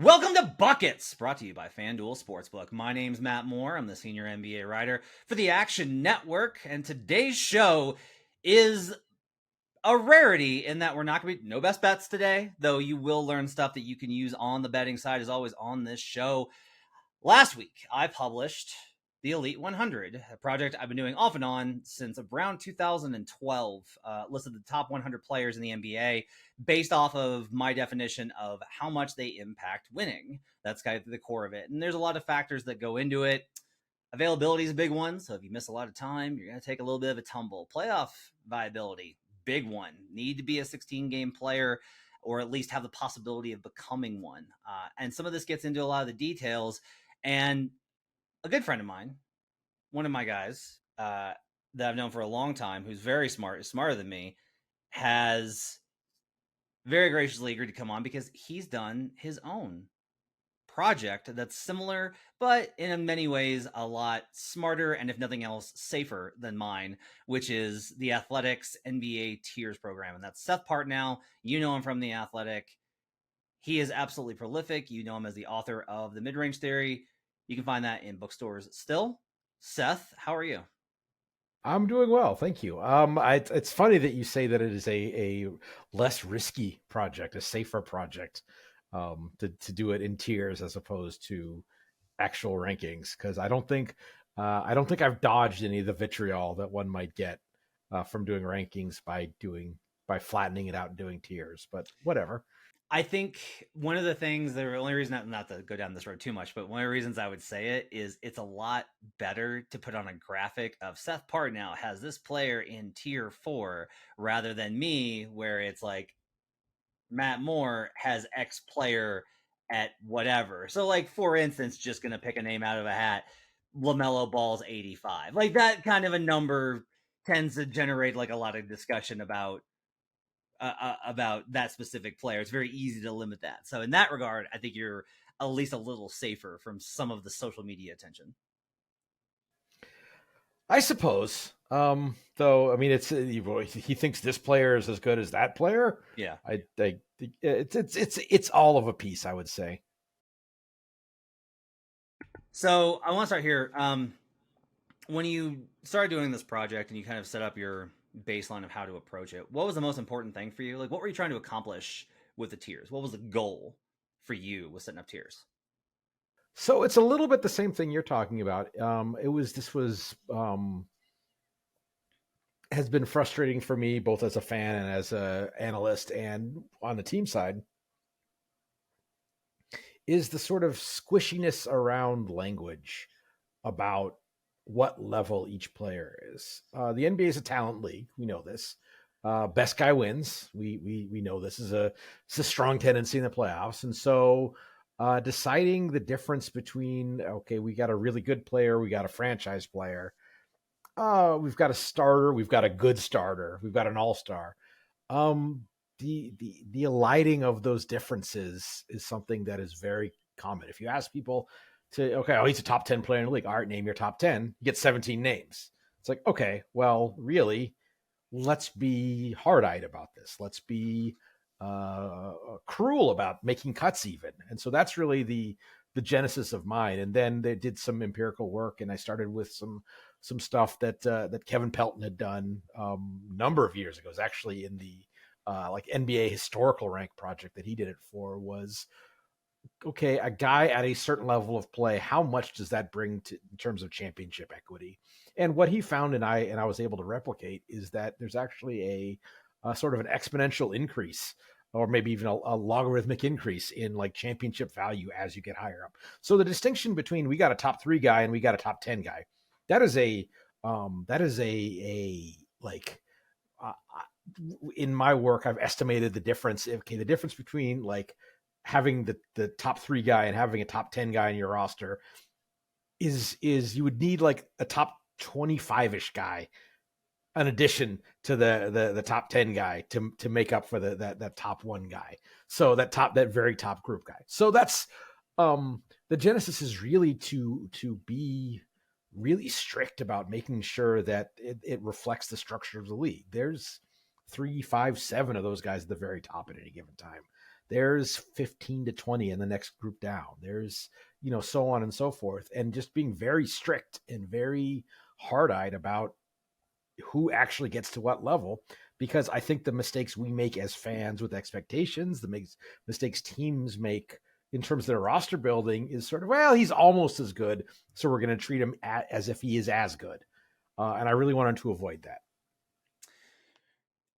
Welcome to Buckets, brought to you by FanDuel Sportsbook. My name's Matt Moore. I'm the senior NBA writer for the Action Network, and today's show is a rarity in that we're not going to be no best bets today, though you will learn stuff that you can use on the betting side, as always, on this show. Last week, I published the Elite 100, a project I've been doing off and on since around 2012, listed the top 100 players in the NBA based off of my definition of how much they impact winning. That's kind of the core of it. And there's a lot of factors that go into it. Availability is a big one. So if you miss a lot of time, you're going to take a little bit of a tumble. Playoff viability, big one. Need to be a 16-game player or at least have the possibility of becoming one. And some of this gets into a lot of the details. And a good friend of mine, one of my guys that I've known for a long time, who's very smart, is smarter than me, has very graciously agreed to come on because he's done his own project that's similar, but in many ways a lot smarter and, if nothing else, safer than mine, which is the Athletics NBA Tiers program. And that's Seth Partnow. You know him from The Athletic. He is absolutely prolific. You know him as the author of The Midrange Theory. You can find that in bookstores still. Seth, how are you? I'm doing well, thank you. It's funny that you say that it is a less risky project, a safer project, to do it in tiers as opposed to actual rankings, because I don't think I've dodged any of the vitriol that one might get from doing rankings by flattening it out and doing tiers. But whatever. I think one of the things, the only reason, not to go down this road too much, but one of the reasons I would say it is it's a lot better to put on a graphic of Seth Partnow has this player in tier 4 rather than me, where it's like Matt Moore has X player at whatever. So, like, for instance, just going to pick a name out of a hat, LaMelo Ball's 85. Like, that kind of a number tends to generate like a lot of discussion about that specific player. It's very easy to limit that. So in that regard, I think you're at least a little safer from some of the social media attention. I suppose. Though, I mean, he thinks this player is as good as that player. Yeah. It's all of a piece, I would say. So I want to start here. When you started doing this project and you kind of set up your baseline of how to approach it, what was the most important thing for you? Like, what were you trying to accomplish with the tiers? What was the goal for you with setting up tiers? So it's a little bit the same thing you're talking about. This was has been frustrating for me both as a fan and as a analyst and on the team side, is the sort of squishiness around language about what level each player is. The NBA is a talent league. We know this. Best guy wins. We know this is it's a strong tendency in the playoffs, and so deciding the difference between, okay, we got a really good player, we got a franchise player, we've got a starter, we've got a good starter, we've got an all-star. The alighting of those differences is something that is very common. If you ask people to, okay, oh, he's a top 10 player in the league. All right, name your top 10. You get 17 names. It's like, okay, well, really, let's be hard-eyed about this. Let's be cruel about making cuts even. And so that's really the genesis of mine. And then they did some empirical work, and I started with some stuff that Kevin Pelton had done a number of years ago. It was actually in the like NBA historical rank project that he did it for. Was, okay, a guy at a certain level of play, how much does that bring to in terms of championship equity? And what he found, and I was able to replicate, is that there's actually a sort of an exponential increase, or maybe even a logarithmic increase in like championship value as you get higher up. So the distinction between we got a top 3 guy and we got a top 10 guy, that is a like uh, in my work, I've estimated the difference. Okay, the difference between like having the top 3 guy and having a top 10 guy in your roster is you would need like a top 25-ish guy in addition to the top 10 guy to make up for that top 1 guy. So that very top group guy. So that's the genesis is really to be really strict about making sure that it reflects the structure of the league. There's 3, 5, 7 of those guys at the very top at any given time. there's 15 to 20 in the next group down. There's, so on and so forth. And just being very strict and very hard-eyed about who actually gets to what level, because I think the mistakes we make as fans with expectations, the mistakes teams make in terms of their roster building is sort of, well, he's almost as good, so we're going to treat him as if he is as good. And I really wanted to avoid that.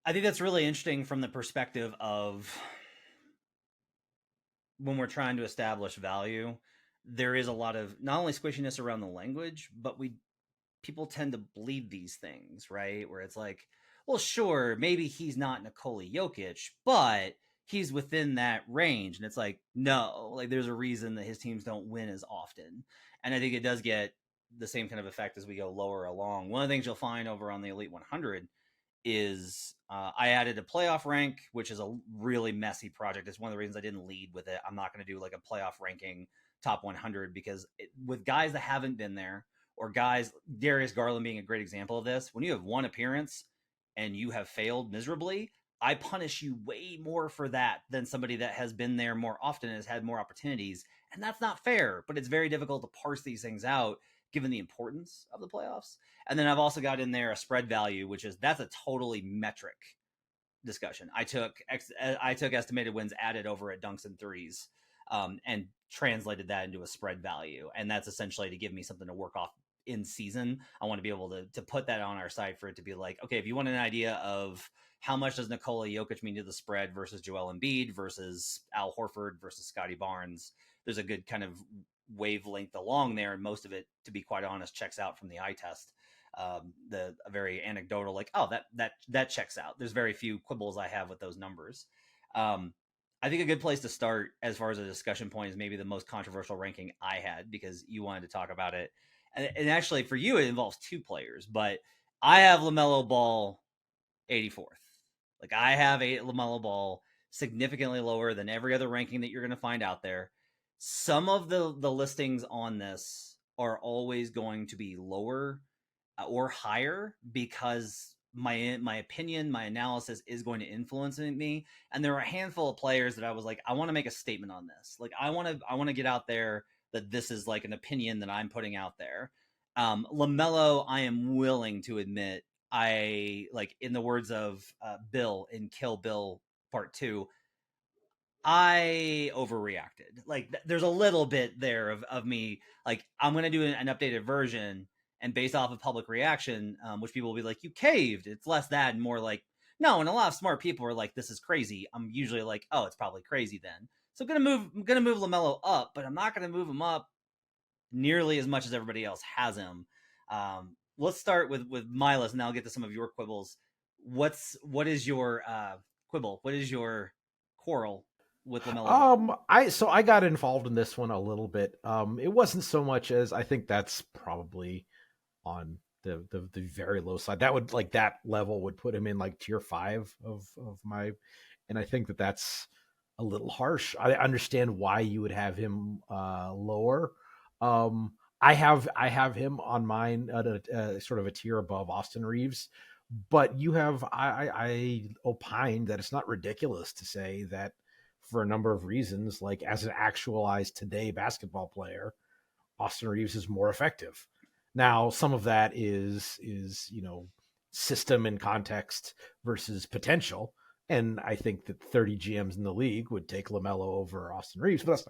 I think that's really interesting from the perspective of when we're trying to establish value, there is a lot of not only squishiness around the language, but people tend to bleed these things, right? Where it's like, well, sure, maybe he's not Nikola Jokic, but he's within that range. And it's like, no, like there's a reason that his teams don't win as often. And I think it does get the same kind of effect as we go lower along. One of the things you'll find over on the Elite 100 is I added a playoff rank, which is a really messy project. It's one of the reasons I didn't lead with it. I'm not going to do like a playoff ranking top 100 because with guys that haven't been there, or guys, Darius Garland being a great example of this, when you have one appearance and you have failed miserably, I punish you way more for that than somebody that has been there more often and has had more opportunities. And that's not fair, but it's very difficult to parse these things out given the importance of the playoffs. And then I've also got in there a spread value, that's a totally metric discussion. I took estimated wins added over at dunks and threes, and translated that into a spread value. And that's essentially to give me something to work off in season. I want to be able to put that on our site for it to be like, okay, if you want an idea of how much does Nikola Jokic mean to the spread versus Joel Embiid versus Al Horford versus Scotty Barnes, there's a good kind of wavelength along there, and most of it, to be quite honest, checks out from the eye test. A very anecdotal, like, oh, that checks out. There's very few quibbles I have with those numbers. I think a good place to start as far as a discussion point is maybe the most controversial ranking I had, because you wanted to talk about it. And actually for you, it involves two players, but I have LaMelo Ball 84th. Like I have LaMelo Ball significantly lower than every other ranking that you're going to find out there. Some of the listings on this are always going to be lower or higher because my opinion, my analysis is going to influence me. And there are a handful of players that I was like, I want to make a statement on this. Like I want to get out there that this is like an opinion that I'm putting out there. LaMelo, I am willing to admit, I like, in the words of Bill in Kill Bill Part 2, I overreacted. Like there's a little bit there of me, like, I'm going to do an updated version, and based off of public reaction, which people will be like, you caved. It's less that and more like, no. And a lot of smart people are like, this is crazy. I'm usually like, oh, it's probably crazy then. So I'm going to move LaMelo up, but I'm not going to move him up nearly as much as everybody else has him. Let's start with my list, and I'll get to some of your quibbles. What is your quibble? What is your quarrel with LaMelo? I got involved in this one a little bit. It wasn't so much as, I think that's probably on the very low side. That would, like, that level would put him in like tier 5 of my, and I think that's a little harsh. I understand why you would have him lower. I have him on mine at a sort of a tier above Austin Reeves, but I opined that it's not ridiculous to say that for a number of reasons, like as an actualized today basketball player, Austin Reeves is more effective. Now, some of that is system and context versus potential. And I think that 30 GMs in the league would take LaMelo over Austin Reeves, but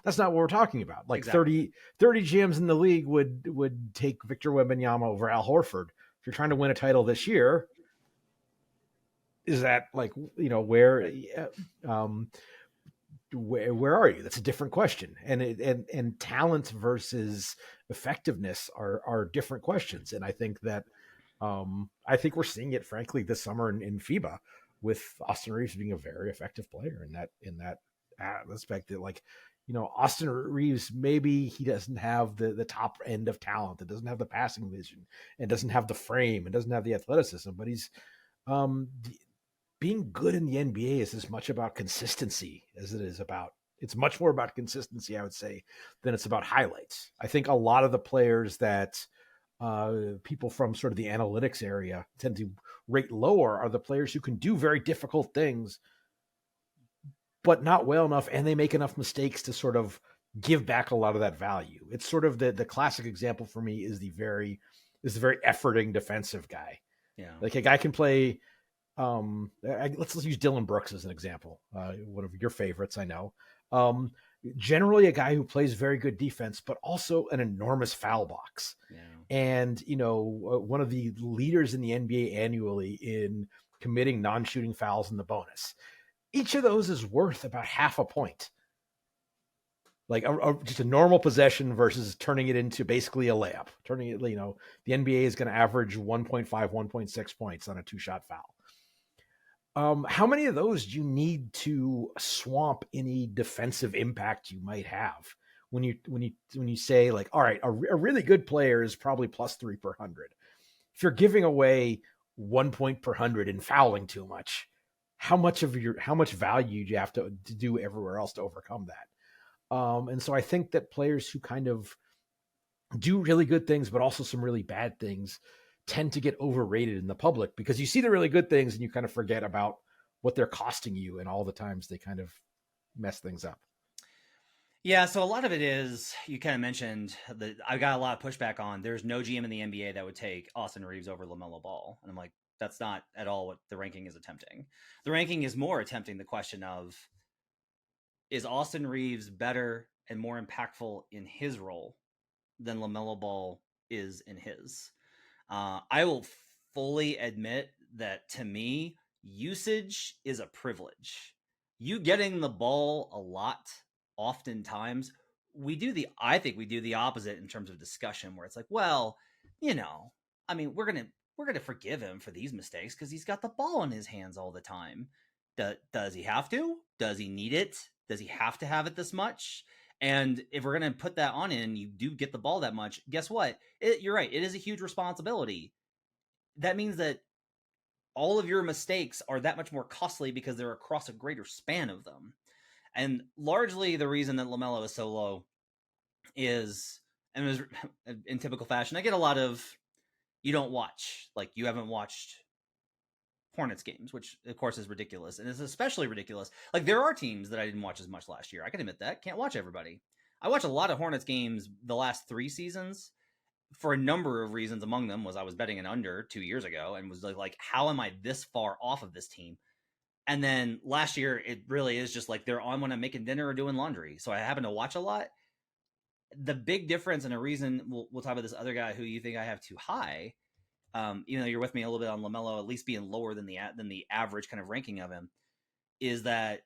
that's not what we're talking about. Like exactly. 30 GMs in the league would take Victor Wembanyama over Al Horford. If you're trying to win a title this year, is that like, where are you? That's a different question. And talent versus effectiveness are different questions. And I think that we're seeing it, frankly, this summer in FIBA, with Austin Reeves being a very effective player in that aspect. That, like, Austin Reeves, maybe he doesn't have the top end of talent, that doesn't have the passing vision, and doesn't have the frame, and doesn't have the athleticism, but he's being good in the NBA is as much about consistency as it is about, it's much more about consistency, I would say, than it's about highlights. I think a lot of the players that people from sort of the analytics area tend to rate lower are the players who can do very difficult things but not well enough, and they make enough mistakes to sort of give back a lot of that value. It's sort of the classic example for me is the very efforting defensive guy. Yeah. Like a guy can play. Let's use Dylan Brooks as an example. One of your favorites, I know. Generally a guy who plays very good defense, but also an enormous foul box. Yeah. And, one of the leaders in the NBA annually in committing non-shooting fouls in the bonus. Each of those is worth about half a point. Like just a normal possession versus turning it into basically a layup. Turning it, the NBA is going to average 1.5, 1.6 points on a 2-shot foul. How many of those do you need to swamp any defensive impact you might have when you say like, all right, a really good player is probably +3 per 100. If you're giving away 1 point per 100 and fouling too much, how much value do you have to do everywhere else to overcome that? And so I think that players who kind of do really good things, but also some really bad things, tend to get overrated in the public because you see the really good things and you kind of forget about what they're costing you and all the times they kind of mess things up. Yeah, so a lot of it is, you kind of mentioned that I got a lot of pushback on, there's no GM in the NBA that would take Austin Reeves over LaMelo Ball. And I'm like, that's not at all what the ranking is attempting. The ranking is more attempting the question of, is Austin Reeves better and more impactful in his role than LaMelo Ball is in his? I will fully admit that to me, usage is a privilege. You getting the ball a lot, oftentimes, I think we do the opposite in terms of discussion, where it's like, well, I mean, we're gonna forgive him for these mistakes because he's got the ball in his hands all the time. Does he have to? Does he need it? Does he have to have it this much? And if we're going to put that on in, you do get the ball that much. Guess what? You're right. It is a huge responsibility. That means that all of your mistakes are that much more costly because they're across a greater span of them. And largely the reason that LaMelo is so low is, and it was in typical fashion, I get a lot of, you don't watch, like you haven't watched Hornets games, which of course is ridiculous, and it's especially ridiculous. Like there are teams that I didn't watch as much last year. I can admit that. Can't watch everybody. I watched a lot of Hornets games the last 3 seasons for a number of reasons. Among them was I was betting an under 2 years ago and was like, how am I this far off of this team? And then last year, it really is just like they're on when I'm making dinner or doing laundry. So I happen to watch a lot. The big difference, and a reason we'll talk about this other guy who you think I have too high, even though you're with me a little bit on LaMelo, at least being lower than the average kind of ranking of him, is that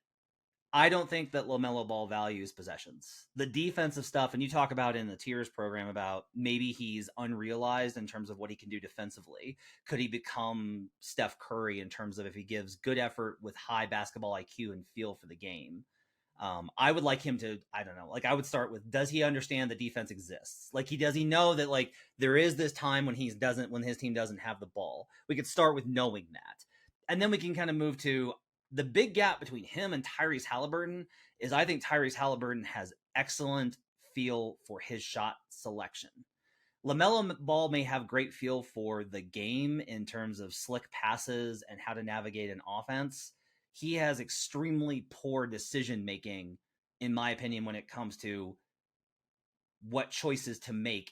I don't think that LaMelo Ball values possessions. The defensive stuff, and you talk about in the tiers program about maybe he's unrealized in terms of what he can do defensively. Could he become Steph Curry in terms of if he gives good effort with high basketball IQ and feel for the game? I would like him to, I don't know, like I would start with, does he understand the defense exists? Like does he know that like there is this time when when his team doesn't have the ball? We could start with knowing that. And then we can kind of move to the big gap between him and Tyrese Haliburton is I think Tyrese Haliburton has excellent feel for his shot selection. LaMelo Ball may have great feel for the game in terms of slick passes and how to navigate an offense. He has extremely poor decision making, in my opinion, when it comes to what choices to make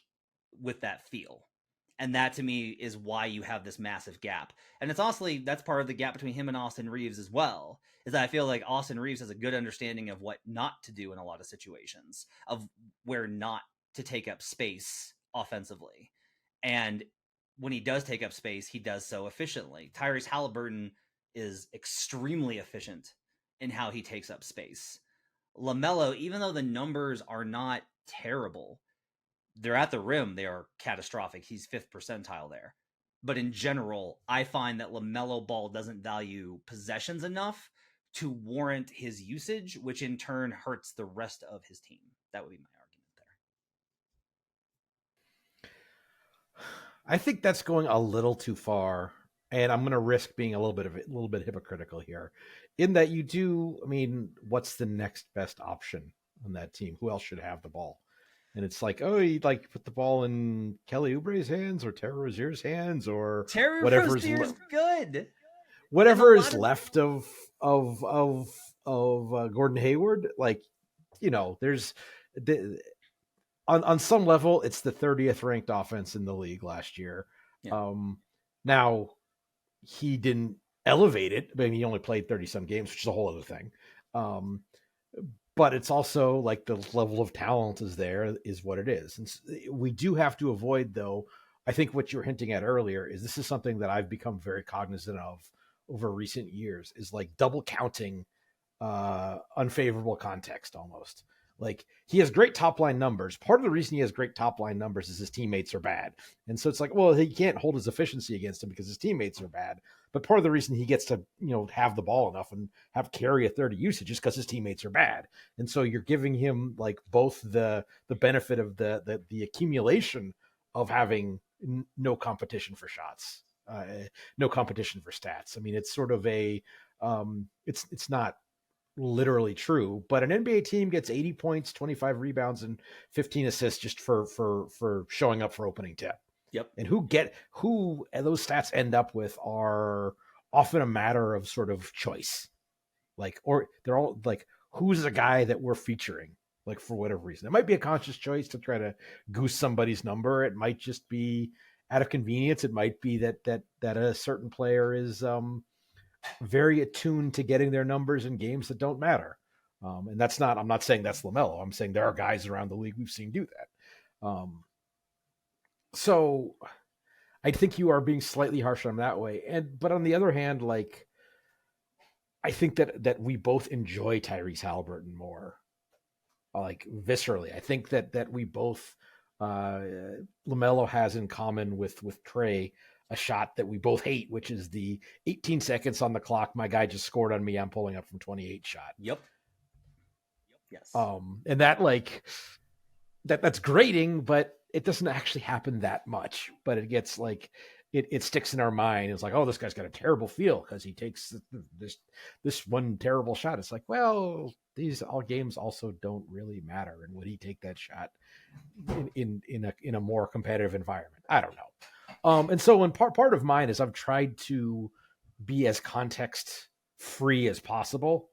with that feel. And that to me is why you have this massive gap. And it's honestly, that's part of the gap between him and Austin Reeves as well, is that I feel like Austin Reeves has a good understanding of what not to do in a lot of situations, of where not to take up space offensively. And when he does take up space, he does so efficiently. Tyrese Haliburton is extremely efficient in how he takes up space. LaMelo, even though the numbers are not terrible, they're at the rim, they are catastrophic. He's 5th percentile there. But in general, I find that LaMelo Ball doesn't value possessions enough to warrant his usage, which in turn hurts the rest of his team. That would be my argument there. I think that's going a little too far, and I'm going to risk being a little bit hypocritical here, in that you do. I mean, what's the next best option on that team? Who else should have the ball? And it's like, oh, you'd like put the ball in Kelly Oubre's hands or Terry Rozier's hands or Terry Rozier's good. Whatever is left of of Gordon Hayward, like, there's the on some level, it's the 30th ranked offense in the league last year. Yeah. Now he didn't elevate it. I mean, he only played 30 some games, which is a whole other thing. But it's also like the level of talent is what it is. And we do have to avoid, though. I think what you were hinting at earlier is this is something that I've become very cognizant of over recent years, is like double counting unfavorable context almost. Like, he has great top line numbers. Part of the reason he has great top line numbers is his teammates are bad. And so it's like, well, he can't hold his efficiency against him because his teammates are bad. But part of the reason he gets to, have the ball enough and have carry a 30 usage is because his teammates are bad. And so you're giving him like both the benefit of the accumulation of having no competition for shots, no competition for stats. I mean, it's sort of it's not literally true, but an NBA team gets 80 points, 25 rebounds, and 15 assists just for showing up for opening tip. Yep. And who those stats end up with are often a matter of sort of choice. Like, or they're all like, who's the guy that we're featuring? Like, for whatever reason, it might be a conscious choice to try to goose somebody's number. It might just be out of convenience. It might be that a certain player is very attuned to getting their numbers in games that don't matter. And I'm not saying that's LaMelo. I'm saying there are guys around the league we've seen do that. So I think you are being slightly harsh on that way. But on the other hand, like, I think that we both enjoy Tyrese Haliburton more, like, viscerally. I think that we both, LaMelo has in common with Trey a shot that we both hate, which is the 18 seconds on the clock, my guy just scored on me, I'm pulling up from 28 shot. Yep. Yes. And that, like, that's grating, but it doesn't actually happen that much. But it gets like it sticks in our mind. It's like, oh, this guy's got a terrible feel because he takes this one terrible shot. It's like, well, these all games also don't really matter. And would he take that shot in a more competitive environment? I don't know. And so, part of mine is I've tried to be as context free as possible.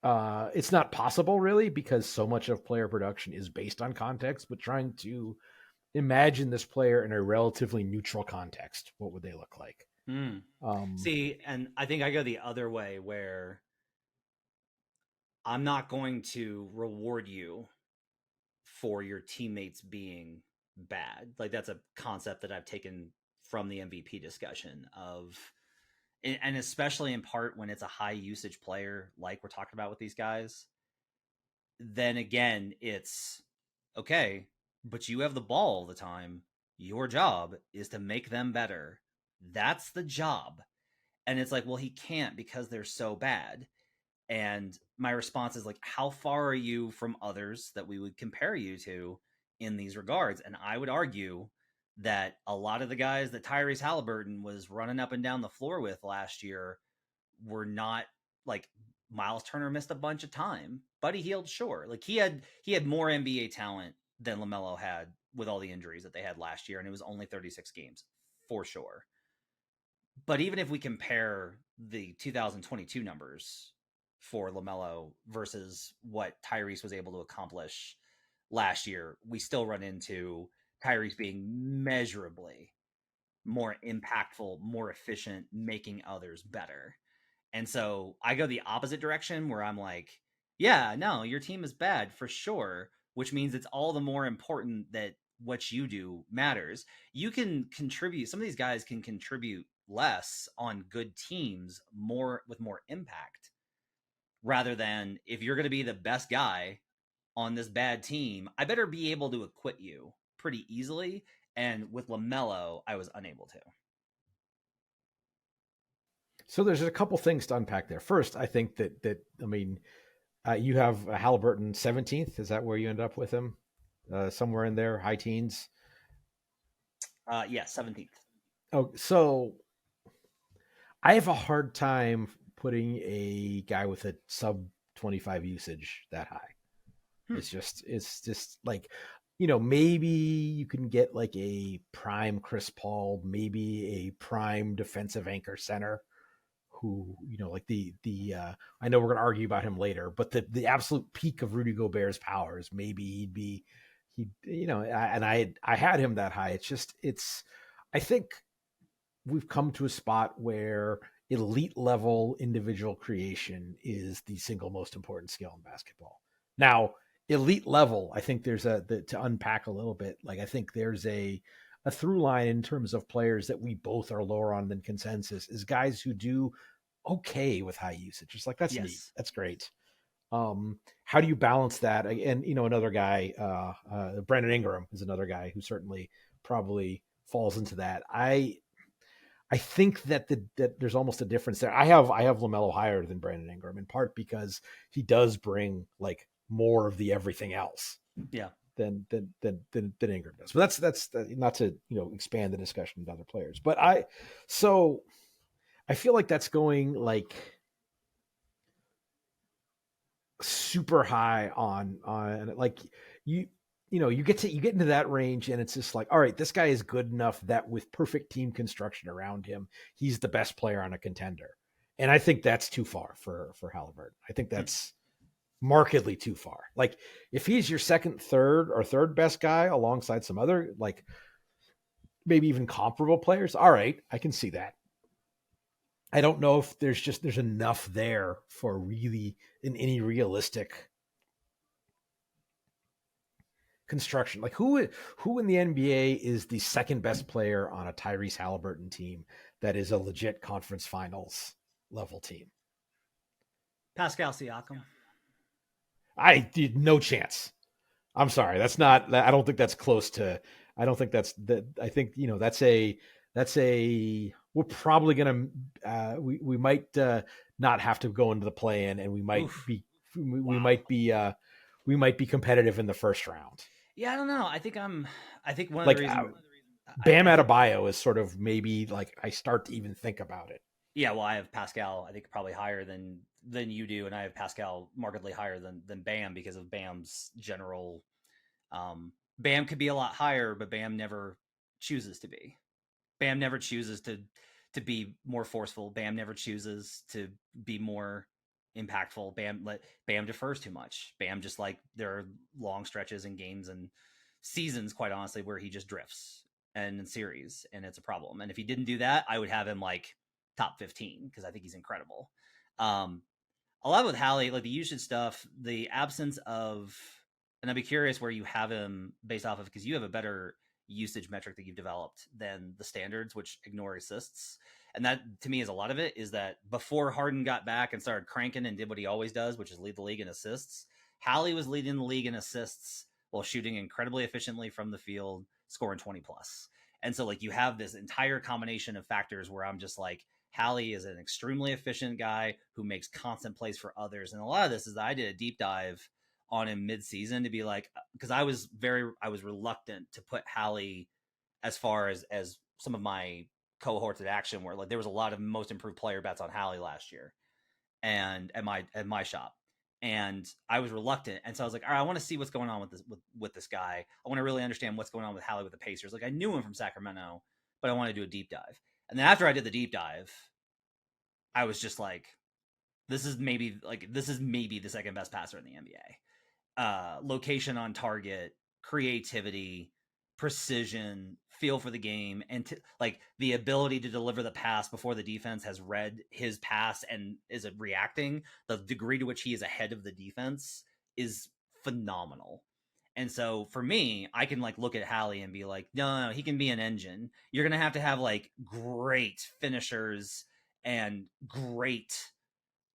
It's not possible, really, because so much of player production is based on context, but trying to imagine this player in a relatively neutral context, what would they look like? See, and I think I go the other way, where I'm not going to reward you for your teammates being bad. Like, that's a concept that I've taken from the MVP discussion of, and especially in part when it's a high usage player like we're talking about with these guys, then again, it's okay, but you have the ball all the time. Your job is to make them better. That's the job. And it's like, well, he can't because they're so bad. And my response is like, how far are you from others that we would compare you to in these regards? And I would argue that a lot of the guys that Tyrese Haliburton was running up and down the floor with last year were not, like, Miles Turner missed a bunch of time. Buddy Hield, sure. Like, he had more NBA talent than LaMelo had with all the injuries that they had last year, and it was only 36 games, for sure. But even if we compare the 2022 numbers for LaMelo versus what Tyrese was able to accomplish last year, we still run into Tyrese being measurably more impactful, more efficient, making others better. And so I go the opposite direction, where I'm like, yeah, no, your team is bad for sure, which means it's all the more important that what you do matters. You can contribute. Some of these guys can contribute less on good teams, more with more impact, rather than, if you're going to be the best guy on this bad team, I better be able to acquit you pretty easily. And with LaMelo, I was unable to. So there's a couple things to unpack there. First, I think that I mean, you have Haliburton 17th. Is that where you end up with him? Somewhere in there, high teens? Yeah, 17th. Oh, so I have a hard time putting a guy with a sub 25 usage that high. It's just like, maybe you can get like a prime Chris Paul, maybe a prime defensive anchor center like the I know we're going to argue about him later, but the absolute peak of Rudy Gobert's powers, maybe I had him that high. I think we've come to a spot where elite level individual creation is the single most important skill in basketball. Now, elite level, I think there's to unpack a little bit. Like, I think there's a through line in terms of players that we both are lower on than consensus is guys who do okay with high usage. It's like, that's Yes. neat. That's great. How do you balance that? And, another guy, Brandon Ingram is another guy who certainly probably falls into that. I think that that there's almost a difference there. I have LaMelo higher than Brandon Ingram, in part because he does bring like more of the everything else. Yeah. Than Ingram does. But that's not to expand the discussion to other players. But I feel like that's going like super high on like you get into that range, and it's just like, all right, this guy is good enough that with perfect team construction around him, he's the best player on a contender. And I think that's too far for Haliburton. I think that's markedly too far. Like, if he's your second, third best guy alongside some other, like, maybe even comparable players, all right, I can see that. I don't know if there's enough there for really in any realistic construction. Like, who in the NBA is the second best player on a Tyrese Haliburton team that is a legit conference finals level team? Pascal Siakam. I did no chance. I'm sorry. That's not, I don't think that's close to, I don't think that's that. I think, that's a, we're probably going to, we might not have to go into the play-in, and we might be, we might be competitive in the first round. Yeah. I don't know. I think one of like, the reasons Bam Adebayo is sort of maybe like I start to even think about it. Yeah. Well, I have Pascal, I think probably higher than you do. And I have Pascal markedly higher than Bam because of Bam's general, Bam could be a lot higher, but Bam never chooses to be. Bam never chooses to be more forceful. Bam never chooses to be more impactful. Bam defers too much. Bam just, like, there are long stretches in games and seasons, quite honestly, where he just drifts and in series, and it's a problem. And if he didn't do that, I would have him like top 15 because I think he's incredible. A lot with Hallie, like the usage stuff, the absence of, and I'd be curious where you have him based off of, because you have a better usage metric that you've developed than the standards, which ignore assists. And that, to me, is a lot of it is that before Harden got back and started cranking and did what he always does, which is lead the league in assists, Hallie was leading the league in assists while shooting incredibly efficiently from the field, scoring 20 plus. And so, like, you have this entire combination of factors where I'm just like, Hallie is an extremely efficient guy who makes constant plays for others. And a lot of this is that I did a deep dive on him mid-season to be like, because I was reluctant to put Hallie as far as some of my cohorts at Action were. Like, there was a lot of most improved player bets on Hallie last year and at my shop. And I was reluctant. And so I was like, all right, I want to see what's going on with this guy. I want to really understand what's going on with Hallie with the Pacers. Like, I knew him from Sacramento, but I want to do a deep dive. And then after I did the deep dive, I was just like, this is maybe the second best passer in the NBA. Location on target, creativity, precision, feel for the game, and like the ability to deliver the pass before the defense has read his pass and is reacting. The degree to which he is ahead of the defense is phenomenal. And so for me, I can like look at Hallie and be like, no, he can be an engine. You're going to have like great finishers and great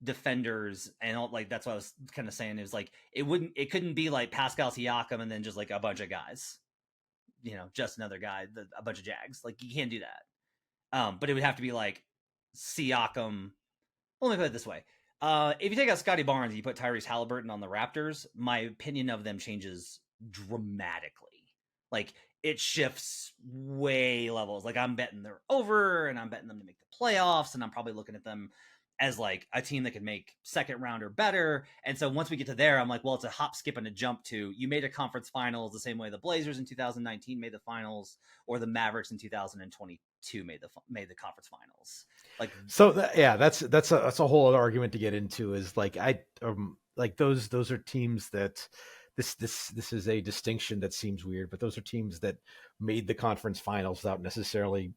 defenders. And all, like, that's what I was kind of saying is like, it couldn't be like Pascal Siakam and then just like a bunch of guys, just another guy, a bunch of Jags. Like, you can't do that. But it would have to be like Siakam. Well, let me put it this way. If you take out Scotty Barnes and you put Tyrese Haliburton on the Raptors, my opinion of them changes dramatically. Like, it shifts way levels. Like, I'm betting they're over, and I'm betting them to make the playoffs, and I'm probably looking at them as like a team that could make second round or better. And so once we get to there, I'm like, well, it's a hop, skip, and a jump to, you made a conference finals the same way the Blazers in 2019 made the finals, or the Mavericks in 2022 two made the conference finals. Like, So that's a whole other argument to get into. Is like like those are teams that this is a distinction that seems weird, but those are teams that made the conference finals without necessarily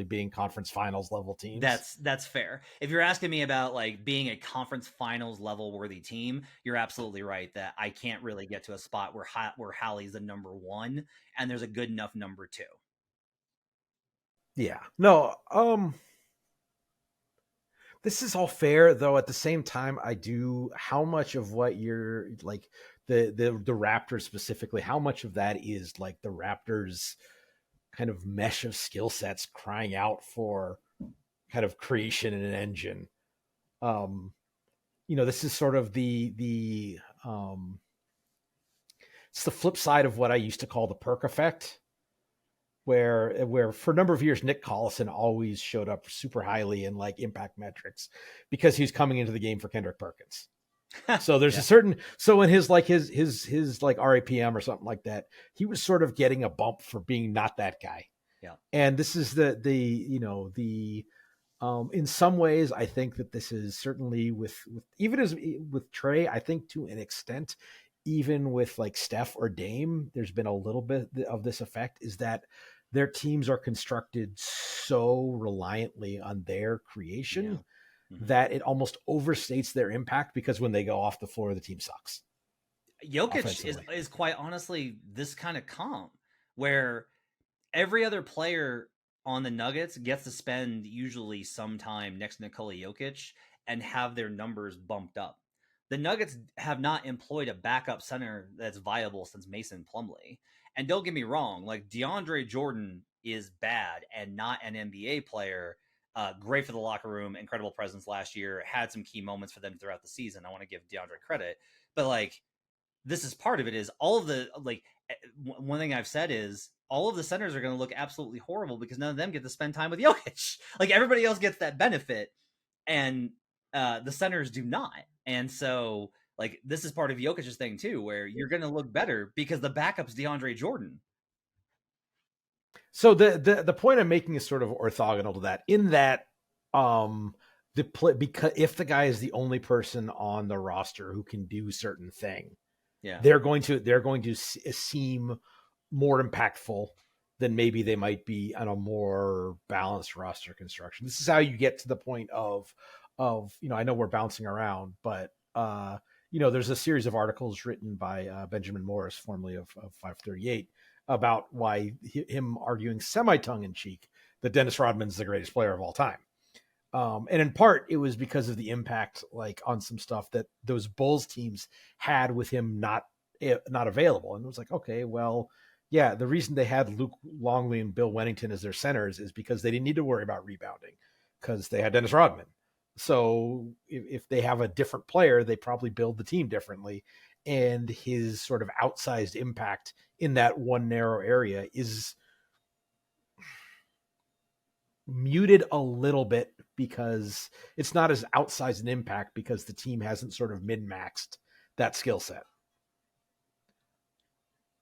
being conference finals level teams. That's fair. If you're asking me about like being a conference finals level worthy team, you're absolutely right that I can't really get to a spot where Hallie's the number one and there's a good enough number two. Yeah. No, this is all fair, though. At the same time, I do. How much of what you're like the Raptors specifically? How much of that is like the Raptors kind of mesh of skill sets crying out for kind of creation in an engine? This is sort of it's the flip side of what I used to call the perk effect, where for a number of years Nick Collison always showed up super highly in like impact metrics because he's coming into the game for Kendrick Perkins. So there's a certain in his like his like RAPM or something like that, he was sort of getting a bump for being not that guy. Yeah. And this is the in some ways I think that this is certainly with even as with Trey, I think to an extent, even with like Steph or Dame, there's been a little bit of this effect, is that their teams are constructed so reliantly on their creation that it almost overstates their impact, because when they go off the floor, the team sucks. Jokic is quite honestly this kind of comp where every other player on the Nuggets gets to spend usually some time next to Nikola Jokic and have their numbers bumped up. The Nuggets have not employed a backup center that's viable since Mason Plumlee. And don't get me wrong, like DeAndre Jordan is bad and not an NBA player. Great for the locker room, incredible presence last year, had some key moments for them throughout the season. I want to give DeAndre credit. But like, this is part of it, is all of the, like, one thing I've said is all of the centers are going to look absolutely horrible because none of them get to spend time with Jokic. Like, everybody else gets that benefit and the centers do not. And so, like, this is part of Jokic's thing too, where you're going to look better because the backup's DeAndre Jordan. So the point I'm making is sort of orthogonal to that, in that because if the guy is the only person on the roster who can do certain thing, they're going to seem more impactful than maybe they might be on a more balanced roster construction. This is how you get to the point of I know we're bouncing around, but there's a series of articles written by Benjamin Morris, formerly of 538, about why him arguing semi-tongue-in-cheek that Dennis Rodman's the greatest player of all time. And in part, it was because of the impact, like, on some stuff that those Bulls teams had with him not available. And it was like, okay, well, yeah, the reason they had Luke Longley and Bill Wennington as their centers is because they didn't need to worry about rebounding because they had Dennis Rodman. So if they have a different player, they probably build the team differently. And his sort of outsized impact in that one narrow area is muted a little bit because it's not as outsized an impact because the team hasn't sort of min-maxed that skill set.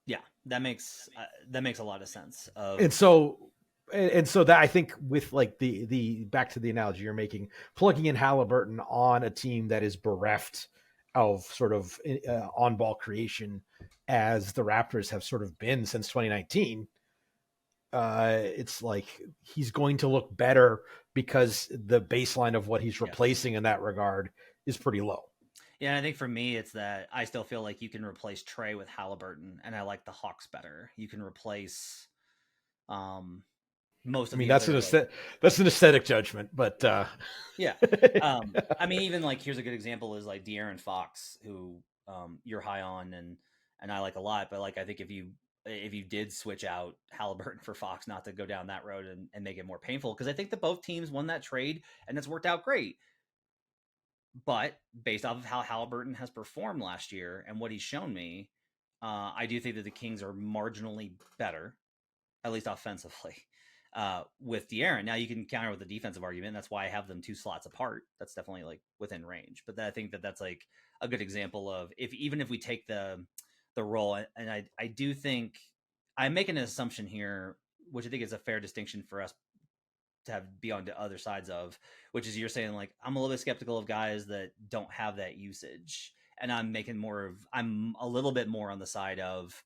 Yeah, that makes a lot of sense. And so that, I think, with like the back to the analogy you're making, plugging in Haliburton on a team that is bereft of sort of on-ball creation, as the Raptors have sort of been since 2019, it's like he's going to look better because the baseline of what he's replacing in that regard is pretty low. Yeah, and I think for me, it's that I still feel like you can replace Trey with Haliburton, and I like the Hawks better. You can replace most of. I mean, that's an aesthetic judgment, but yeah. I mean, even like, here's a good example is like De'Aaron Fox, who you're high on and I like a lot, but like, I think if you did switch out Haliburton for Fox, not to go down that road and make it more painful, because I think that both teams won that trade and it's worked out great. But based off of how Haliburton has performed last year and what he's shown me, I do think that the Kings are marginally better, at least offensively, with De'Aaron. Now you can counter with the defensive argument. That's why I have them 2 slots apart. That's definitely like within range. But I think that that's like a good example of even if we take the role, and I do think I'm making an assumption here, which I think is a fair distinction for us be on the other sides of, which is you're saying like I'm a little bit skeptical of guys that don't have that usage, and I'm a little bit more on the side of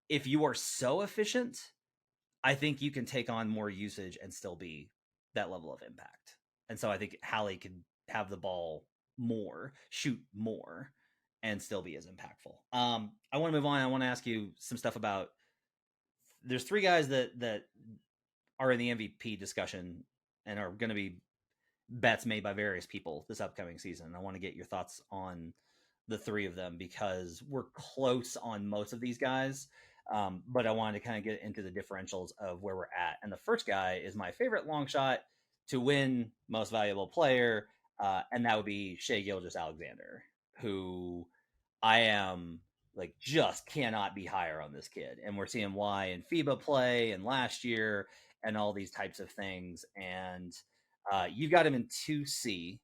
if you are so efficient, I think you can take on more usage and still be that level of impact. And so I think Hallie could have the ball more, shoot more, and still be as impactful. I want to move on. I want to ask you some stuff about. There's three guys that are in the MVP discussion and are going to be bets made by various people this upcoming season. I want to get your thoughts on the three of them because we're close on most of these guys. But I wanted to kind of get into the differentials of where we're at. And the first guy is my favorite long shot to win most valuable player, and that would be Shai Gilgeous-Alexander, who I am like just cannot be higher on this kid. And we're seeing why in FIBA play and last year and all these types of things. And you've got him in 2C.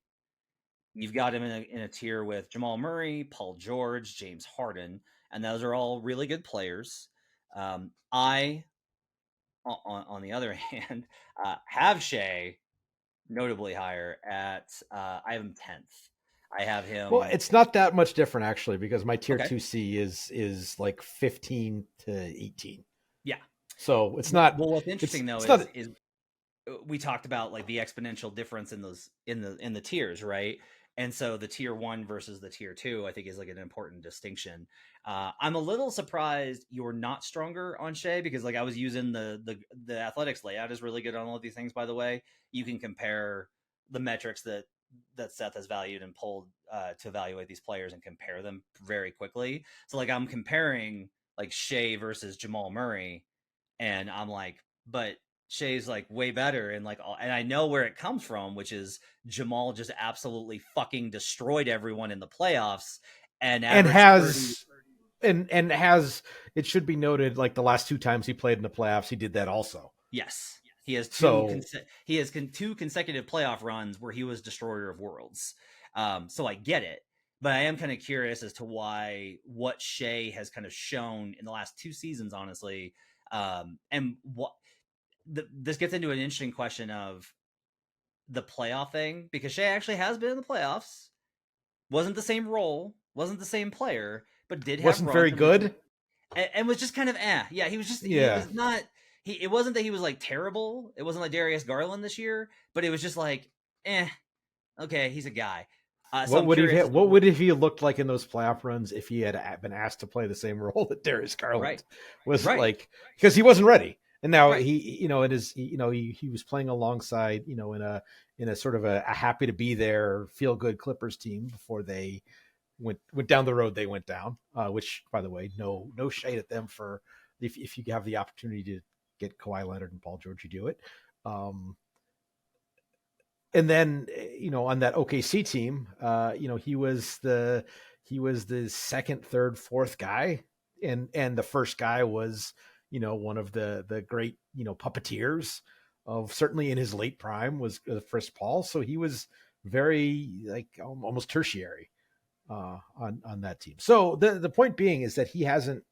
You've got him in a tier with Jamal Murray, Paul George, James Harden, and those are all really good players. I, on the other hand, have Shai notably higher at I have him 10th. I have him. Well, it's not that much different actually because my tier Okay. 2C is like 15 to 18. Yeah. So it's not. Well, what's interesting it's though not, is we talked about like the exponential difference in those in the tiers, right? And so the tier 1 versus the tier 2 I think is like an important distinction. I'm a little surprised you're not stronger on Shai because like I was using the athletics layout is really good on all of these things, by the way. You can compare the metrics that Seth has valued and pulled to evaluate these players and compare them very quickly. So like I'm comparing like Shai versus Jamal Murray, and I'm like, but Shai's like way better, and like, and I know where it comes from, which is Jamal just absolutely fucking destroyed everyone in the playoffs, and has 30. And has, it should be noted, like the last two times he played in the playoffs, he did that also. Yes, he has two consecutive playoff runs where he was destroyer of worlds. So I get it, but I am kind of curious as to what Shai has kind of shown in the last two seasons, honestly, and what. This gets into an interesting question of the playoff thing because Shai actually has been in the playoffs, wasn't the same role, wasn't the same player, but did have wasn't very good, and was just kind of yeah. He was just he was not he. It wasn't that he was like terrible. It wasn't like Darius Garland this year, but it was just like okay, he's a guy. What would he looked like in those playoff runs if he had been asked to play the same role that Darius Garland was like, because he wasn't ready. And now he was playing alongside, in a sort of a happy to be there, feel good Clippers team before they went down the road they went down. Which, by the way, no shade at them for if you have the opportunity to get Kawhi Leonard and Paul George, you do it. And then, on that OKC team, he was the second, third, fourth guy, and the first guy was, one of the great, puppeteers of, certainly in his late prime, was Chris Paul. So he was very like almost tertiary on that team. So the point being is that he hasn't,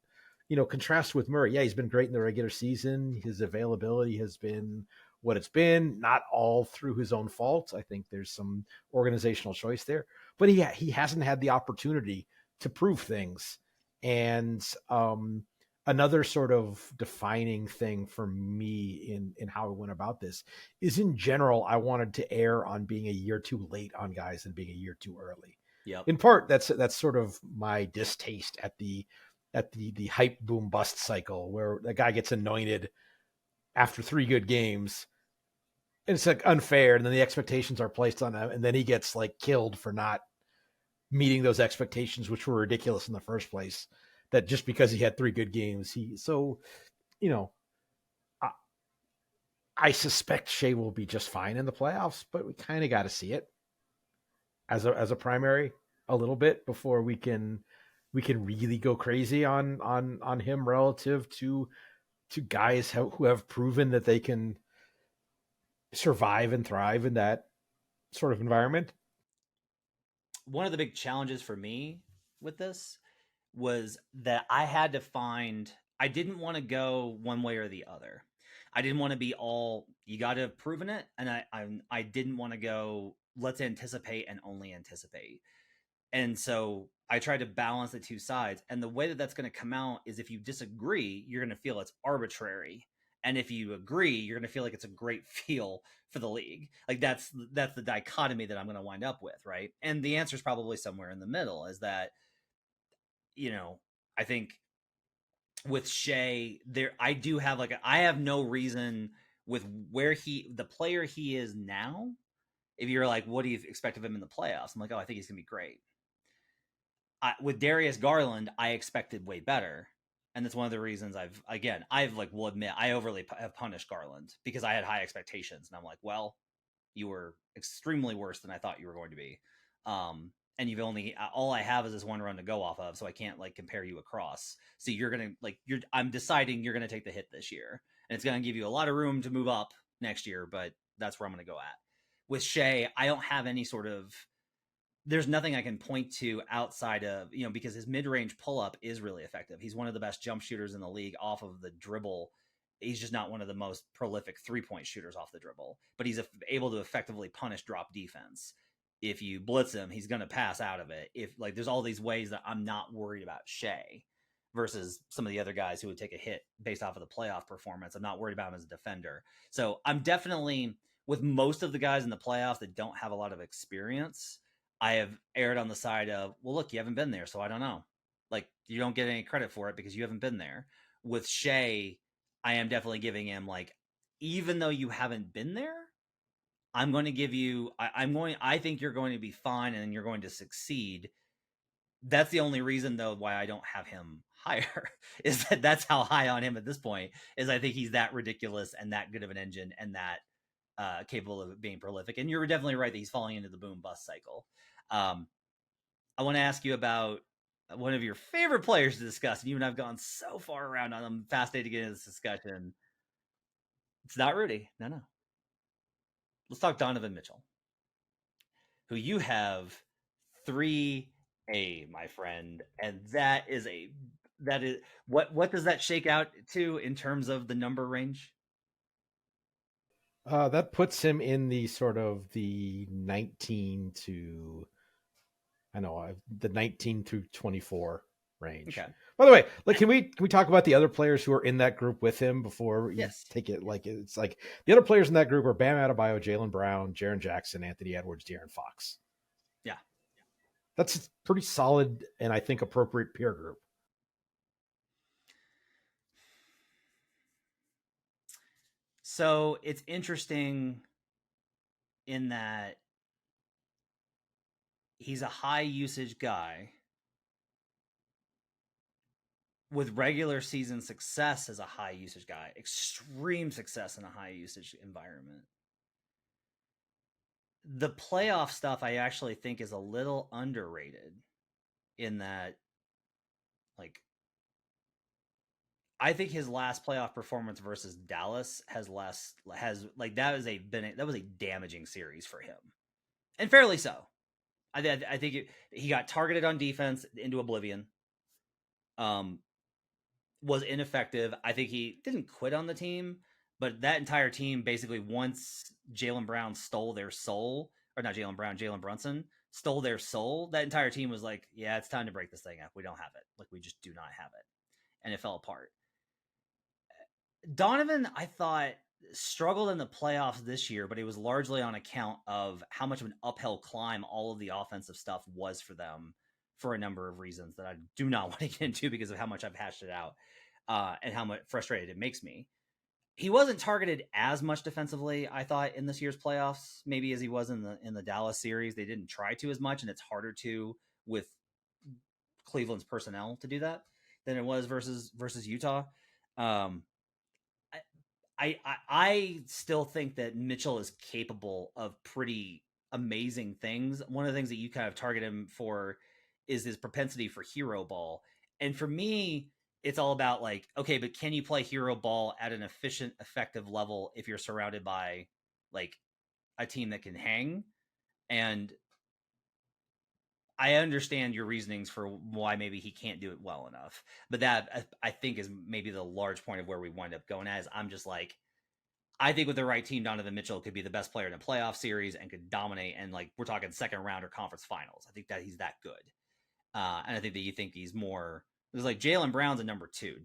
contrast with Murray. Yeah, he's been great in the regular season. His availability has been what it's been, not all through his own fault. I think there's some organizational choice there, but he hasn't had the opportunity to prove things. And another sort of defining thing for me in how I went about this is, in general, I wanted to err on being a year too late on guys than being a year too early. Yep. In part, that's sort of my distaste at the hype boom bust cycle, where the guy gets anointed after 3 good games, and it's like unfair, and then the expectations are placed on him, and then he gets like killed for not meeting those expectations, which were ridiculous in the first place. That just because he had 3 good games, I suspect Shai will be just fine in the playoffs, but we kind of got to see it as a primary a little bit before we can really go crazy on him relative to guys who have proven that they can survive and thrive in that sort of environment. One of the big challenges for me with this was that I had to find, I didn't want to go one way or the other. I didn't want to be all you got to have proven it, and I didn't want to go let's anticipate and only anticipate. And so I tried to balance the two sides. And the way that that's going to come out is if you disagree, you're going to feel it's arbitrary. And if you agree, you're going to feel like it's a great feel for the league. Like that's the dichotomy that I'm going to wind up with, right? And the answer is probably somewhere in the middle. Is that I think with Shai, there I do have I have no reason with where the player he is now. If you're like, what do you expect of him in the playoffs? I'm like, oh, I think he's gonna be great. With Darius Garland, I expected way better, and that's one of the reasons will admit I overly have punished Garland because I had high expectations, and I'm like, well, you were extremely worse than I thought you were going to be, and you've only all I have is this one run to go off of, so I can't compare you across. So you're gonna I'm deciding you're gonna take the hit this year, and it's gonna give you a lot of room to move up next year, but that's where I'm gonna go at. With Shai, I don't have any sort of there's nothing I can point to outside of, because his mid-range pull-up is really effective. He's one of the best jump shooters in the league off of the dribble. He's just not one of the most prolific three-point shooters off the dribble, but he's able to effectively punish drop defense. If you blitz him, he's going to pass out of it. If there's all these ways that I'm not worried about Shai versus some of the other guys who would take a hit based off of the playoff performance. I'm not worried about him as a defender. So I'm definitely, with most of the guys in the playoffs that don't have a lot of experience, I have erred on the side of, well, look, you haven't been there, so I don't know. You don't get any credit for it because you haven't been there. With Shai, I am definitely giving him even though you haven't been there, I'm going to give you. I think you're going to be fine and you're going to succeed. That's the only reason, though, why I don't have him higher is that's how high on him at this point is. I think he's that ridiculous and that good of an engine and that capable of being prolific. And you're definitely right that he's falling into the boom bust cycle. I want to ask you about one of your favorite players to discuss. And you and I've gone so far around on them. Fascinated to get into this discussion. It's not Rudy. No. Let's talk Donovan Mitchell, who you have 3A, my friend. And that is what does that shake out to in terms of the number range? That puts him in the sort of the 19 to the 19 through 24 range. Okay. By the way, can we talk about the other players who are in that group with him before you Yes. take it? It's the other players in that group are Bam Adebayo, Jaylen Brown, Jaren Jackson, Anthony Edwards, De'Aaron Fox. Yeah. That's a pretty solid and I think appropriate peer group. So it's interesting in that he's a high usage guy with regular season success as a high usage guy, extreme success in a high usage environment. The playoff stuff I actually think is a little underrated in that, I think his last playoff performance versus Dallas that was a damaging series for him, and fairly so. I think he got targeted on defense into oblivion. Was ineffective. I think he didn't quit on the team, but that entire team basically, once Jaylen Brown stole their soul, or not Jaylen Brown, Jalen Brunson stole their soul, that entire team was like, yeah, it's time to break this thing up. We don't have it. We just do not have it. And it fell apart. Donovan, I thought, struggled in the playoffs this year, but it was largely on account of how much of an uphill climb all of the offensive stuff was for them for a number of reasons that I do not want to get into because of how much I've hashed it out and how much frustrated it makes me. He wasn't targeted as much defensively, I thought, in this year's playoffs, maybe as he was in the Dallas series. They didn't try to as much, and it's harder to with Cleveland's personnel to do that than it was versus Utah. I still think that Mitchell is capable of pretty amazing things. One of the things that you kind of target him for is his propensity for hero ball. And for me, it's all about okay, but can you play hero ball at an efficient, effective level if you're surrounded by a team that can hang? And I understand your reasonings for why maybe he can't do it well enough, but that I think is maybe the large point of where we wind up going as. I'm just I think with the right team, Donovan Mitchell could be the best player in a playoff series and could dominate. And like we're talking second round or conference finals. I think that he's that good. And I think that you think he's more. There's like Jaylen Brown's a number 2.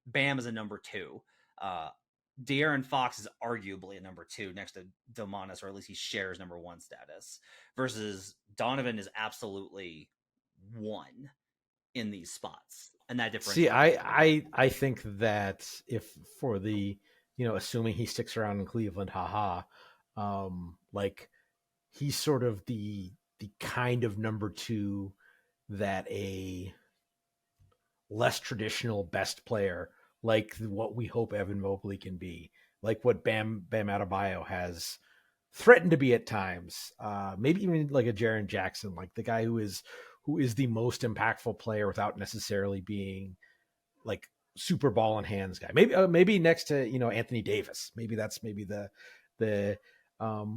Bam is a number 2. De'Aaron Fox is arguably a number 2 next to Domantas, or at least he shares number 1 status. Versus Donovan is absolutely 1 in these spots, and that differential. See, I think that if for the assuming he sticks around in Cleveland, like he's sort of the kind of number 2 that a less traditional best player like what we hope Evan Mobley can be, like what Bam Adebayo has threatened to be at times, maybe even like a Jaren Jackson, like the guy who is the most impactful player without necessarily being like super ball in hands guy. Maybe next to Anthony Davis. Maybe that's the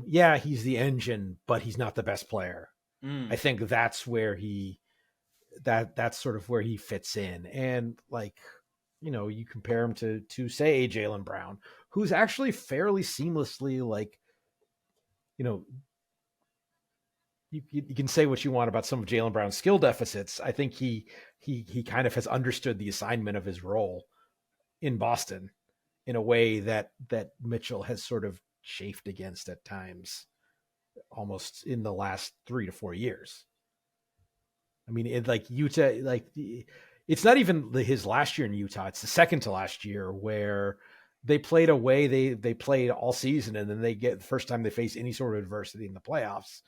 yeah, he's the engine, but he's not the best player. I think that's where that's sort of where he fits in. And like, you compare him to say Jaylen Brown, who's actually fairly seamlessly like, you can say what you want about some of Jaylen Brown's skill deficits. I think he kind of has understood the assignment of his role in Boston in a way that Mitchell has sort of chafed against at times, almost in the last 3 to 4 years. I mean, Utah, it's not even his last year in Utah. It's the second to last year where they played a way they played all season, and then they get the first time they face any sort of adversity in the playoffs,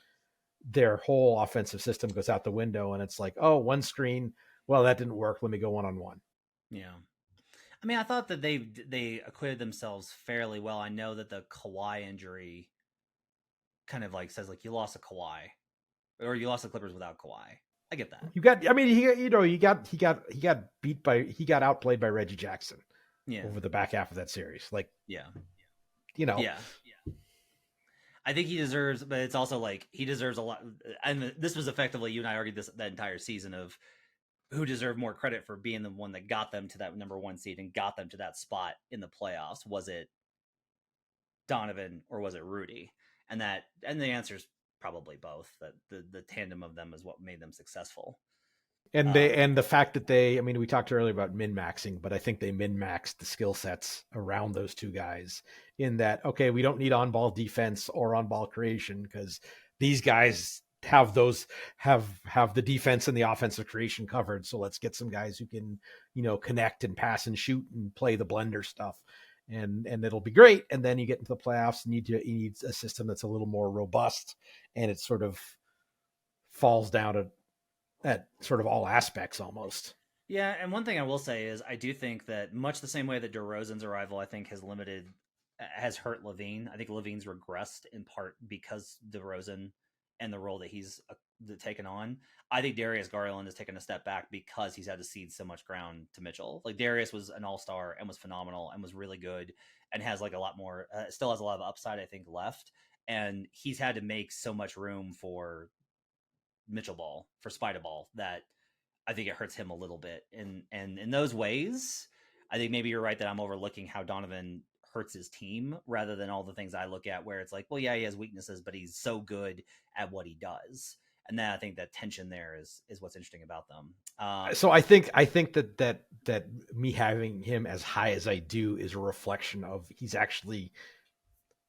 their whole offensive system goes out the window, and it's like, oh, one screen, well, that didn't work. Let me go 1-on-1. Yeah. I mean, I thought that they acquitted themselves fairly well. I know that the Kawhi injury kind of like says like you lost a Kawhi, or you lost the Clippers without Kawhi. I get that. He got outplayed by Reggie Jackson over the back half of that series. Like, yeah. I think he deserves, but it's also like he deserves a lot. And this was effectively, you and I argued this that entire season of who deserved more credit for being the one that got them to that number 1 seed and got them to that spot in the playoffs. Was it Donovan or was it Rudy? And the answer is probably both. That the tandem of them is what made them successful. And the fact that we talked earlier about min-maxing, but I think they min-maxed the skill sets around those two guys in that, okay, we don't need on-ball defense or on-ball creation because these guys have the defense and the offensive creation covered. So let's get some guys who can, connect and pass and shoot and play the blender stuff. And it'll be great. And then you get into the playoffs and you need a system that's a little more robust, and it sort of falls down at sort of all aspects almost. Yeah, and one thing I will say is I do think that much the same way that DeRozan's arrival, I think, has hurt LaVine. I think LaVine's regressed in part because DeRozan and the role that he's taken on. I think Darius Garland has taken a step back because he's had to cede so much ground to Mitchell. Like Darius was an all-star and was phenomenal and was really good and has like a lot more, still has a lot of upside, I think, left. And he's had to make so much room for Mitchell ball, for Spider ball, that I think it hurts him a little bit. And in those ways, I think maybe you're right that I'm overlooking how Donovan hurts his team rather than all the things I look at where it's like, well, yeah, he has weaknesses, but he's so good at what he does. And then I think that tension there is what's interesting about them. So I think that me having him as high as I do is a reflection of he's actually,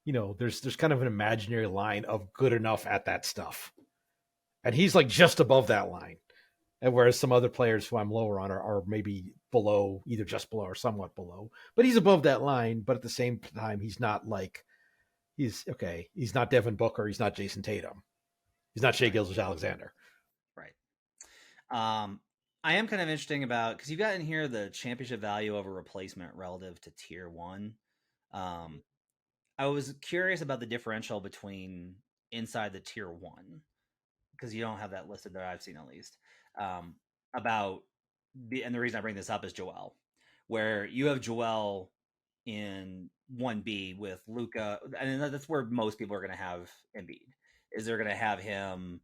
there's kind of an imaginary line of good enough at that stuff. And he's like just above that line. And whereas some other players who I'm lower on are maybe below, either just below or somewhat below, but he's above that line. But at the same time, he's not like he's not Devin Booker. He's not Jason Tatum. He's not Shai Gilgeous-Alexander. Right. I am kind of interesting about, because you've got in here the championship value over replacement relative to tier 1. I was curious about the differential between inside the tier 1, because you don't have that listed there, I've seen at least. And the reason I bring this up is Joel, where you have Joel in 1B with Luka, and that's where most people are going to have Embiid. Is they're going to have him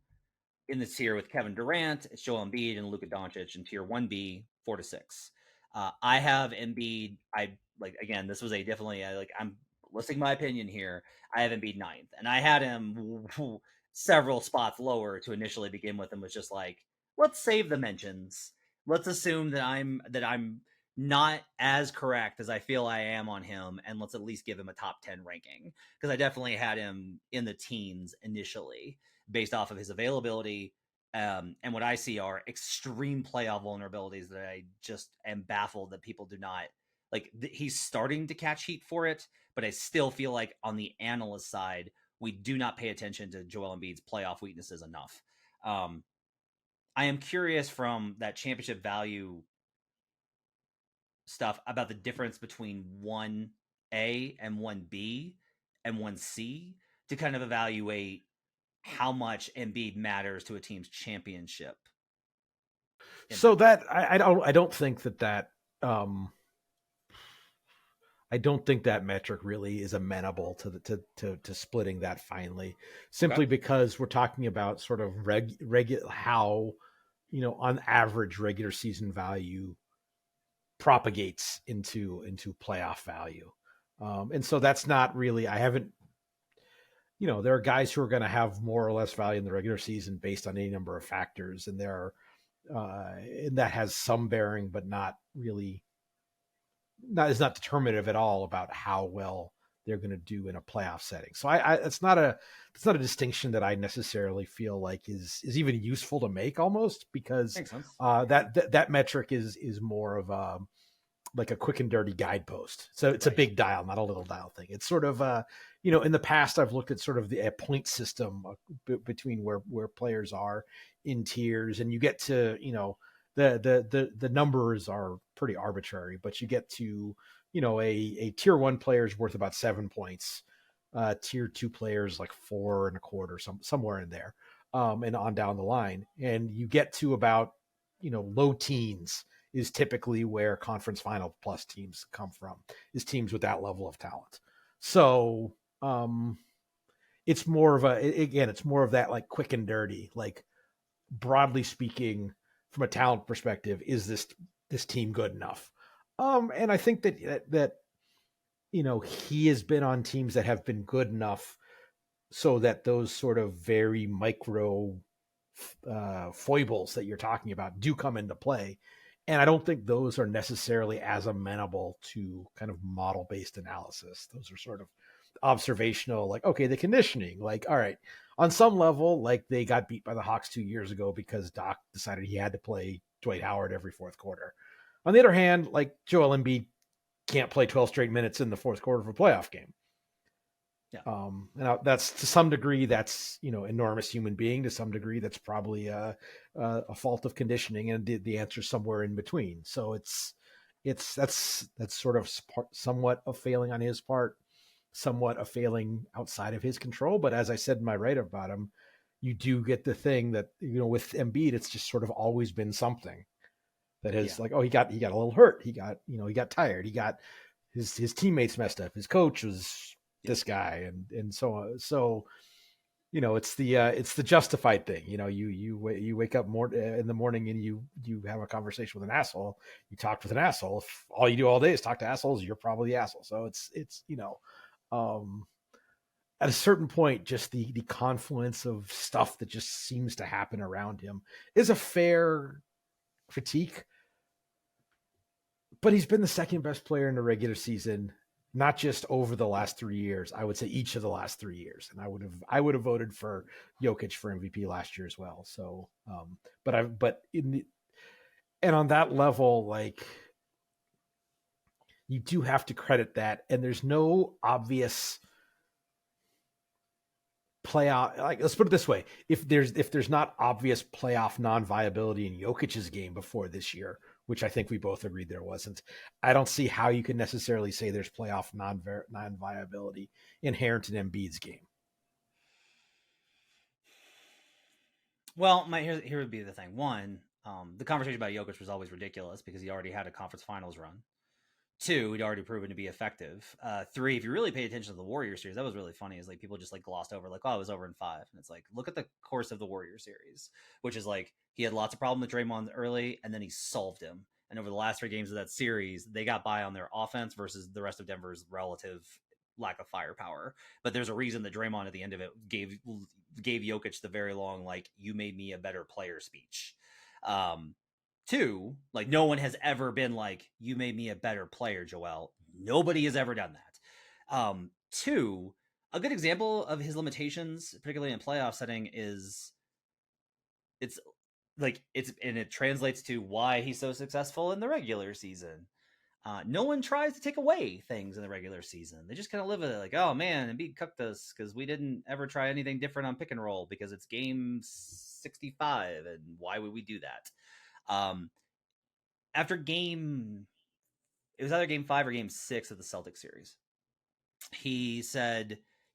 in the tier with Kevin Durant, it's Joel Embiid and Luka Doncic in tier 1B, 4 to 6. I have Embiid. Again, this was I'm listing my opinion here, I have Embiid ninth, and I had him several spots lower to initially begin with, and was just like, let's save the mentions. Let's assume that I'm not as correct as I feel I am on him, and let's at least give him a top 10 ranking, because I definitely had him in the teens initially based off of his availability. And what I see are extreme playoff vulnerabilities that I just am baffled that people do not like. He's starting to catch heat for it, but I still feel like on the analyst side, we do not pay attention to Joel Embiid's playoff weaknesses enough. I am curious from that championship value stuff about the difference between 1A and 1B and 1C to kind of evaluate how much Embiid matters to a team's championship. So that I don't think that I don't think that metric really is amenable to splitting that finely, simply because we're talking about sort of how, on average regular season value propagates into playoff value. And so that's not really, I haven't, there are guys who are going to have more or less value in the regular season based on any number of factors. And and that has some bearing, but not really, is not determinative at all about how well they're going to do in a playoff setting. So it's not a distinction that I necessarily feel like is even useful to make, almost, because that metric is more of a, like a quick and dirty guidepost. So it's a big dial, not a little dial thing. It's sort of in the past, I've looked at sort of the point system between where players are in tiers, and you get to, the numbers are pretty arbitrary, but you get to, a tier 1 player is worth about 7 points, tier 2 players like 4.25, somewhere in there, and on down the line, and you get to about, low teens is typically where conference final plus teams come from, is teams with that level of talent. So it's more of it's more of that, like, quick and dirty, like, broadly speaking, from a talent perspective, is this team good enough? And I think that he has been on teams that have been good enough so that those sort of very micro foibles that you're talking about do come into play. And I don't think those are necessarily as amenable to kind of model-based analysis. Those are sort of observational, like, okay, the conditioning, like, all right, on some level, like, they got beat by the Hawks 2 years ago because Doc decided he had to play Dwight Howard every fourth quarter. On the other hand, like, Joel Embiid can't play 12 straight minutes in the fourth quarter of a playoff game. Yeah. And that's, to some degree, that's, enormous human being. To some degree, that's probably a fault of conditioning, and the answer somewhere in between. So that's sort of somewhat a failing on his part, somewhat a failing outside of his control. But as I said in my write about him, you do get the thing that, with Embiid, it's just sort of always been something that has like, oh, he got a little hurt. He got tired. He got his teammates messed up. His coach was this guy, and so on. So, it's the justified thing. You wake up in the morning and you have a conversation with an asshole. You talk with an asshole. If all you do all day is talk to assholes, you're probably the asshole. So it's at a certain point, just the confluence of stuff that just seems to happen around him is a fair critique. But he's been the second best player in the regular season, not just over the last 3 years. I would say each of the last 3 years, and I would have voted for Jokic for MVP last year as well. So, and on that level, like, you do have to credit that, and there's no obvious playoff, like, let's put it this way: if there's not obvious playoff non-viability in Jokic's game before this year, which I think we both agreed there wasn't, I don't see how you can necessarily say there's playoff non-viability inherent in Embiid's game. Well, here would be the thing. One, the conversation about Jokic was always ridiculous because he already had a conference finals run. 2, he'd already proven to be effective. 3, if you really pay attention to the Warrior series, that was really funny. Is like people just like glossed over, like, oh, it was over in 5, and it's like, look at the course of the Warrior series, which is like he had lots of problems with Draymond early, and then he solved him. And over the last 3 games of that series, they got by on their offense versus the rest of Denver's relative lack of firepower. But there's a reason that Draymond at the end of it gave Jokic the very long, like, you made me a better player speech. Two, like, no one has ever been like, you made me a better player, Joel. Nobody has ever done that. Two, a good example of his limitations, particularly in playoff setting, is it translates to why he's so successful in the regular season. No one tries to take away things in the regular season. They just kind of live with it, like, oh man, Embiid cooked us because we didn't ever try anything different on pick and roll because it's game 65, and why would we do that? After it was either game 5 or game 6 of the Celtics series, he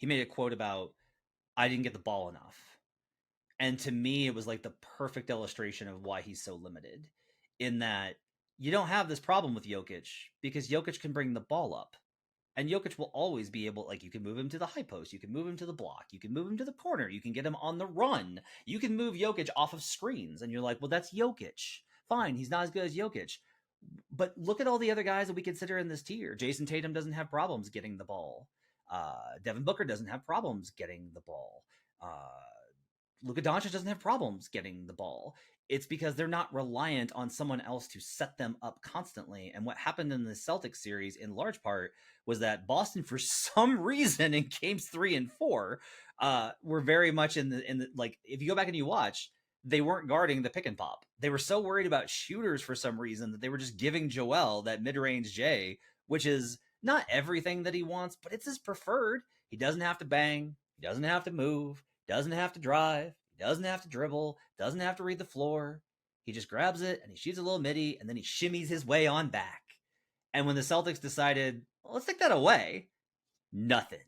made a quote about, I didn't get the ball enough. And to me, it was like the perfect illustration of why he's so limited, in that you don't have this problem with Jokic because Jokic can bring the ball up. And Jokic will always be able, like, you can move him to the high post, you can move him to the block, you can move him to the corner, you can get him on the run, you can move Jokic off of screens. And you're like, well, that's Jokic. Fine, he's not as good as Jokic. But look at all the other guys that we consider in this tier. Jason Tatum doesn't have problems getting the ball. Devin Booker doesn't have problems getting the ball. Luka Doncic doesn't have problems getting the ball. It's because they're not reliant on someone else to set them up constantly. And what happened in the Celtics series, in large part, was that Boston, for some reason, in games 3 and 4, were very much in the like, if you go back and you watch, they weren't guarding the pick and pop. They were so worried about shooters for some reason that they were just giving Joel that mid-range J, which is not everything that he wants, but it's his preferred. He doesn't have to bang. He doesn't have to move. Doesn't have to drive, doesn't have to dribble, doesn't have to read the floor. He just grabs it and he shoots a little midi and then he shimmies his way on back. And when the Celtics decided, well, let's take that away, nothing.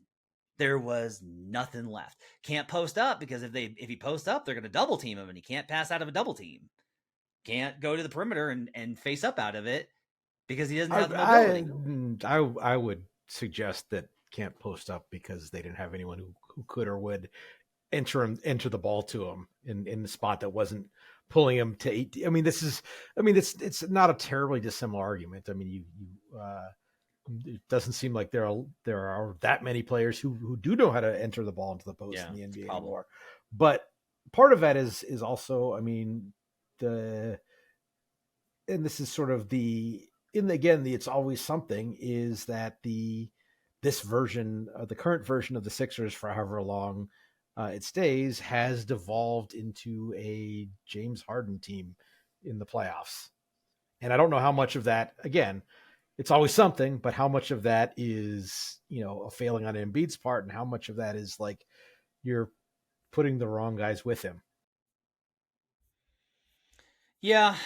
There was nothing left. Can't post up because if he posts up, they're going to double team him and he can't pass out of a double team. Can't go to the perimeter and face up out of it because he doesn't have the mobility. I would suggest that can't post up because they didn't have anyone who could or would enter the ball to him in the spot that wasn't pulling him to 8. It's not a terribly dissimilar argument. I mean, it doesn't seem like there are that many players who do know how to enter the ball into the post in the NBA anymore. But part of that is also, I mean, and this is sort of it's always something, is that the current version of the Sixers, for however long it stays, has devolved into a James Harden team in the playoffs. And I don't know how much of that, again, it's always something, but how much of that is, a failing on Embiid's part, and how much of that is like you're putting the wrong guys with him. Yeah,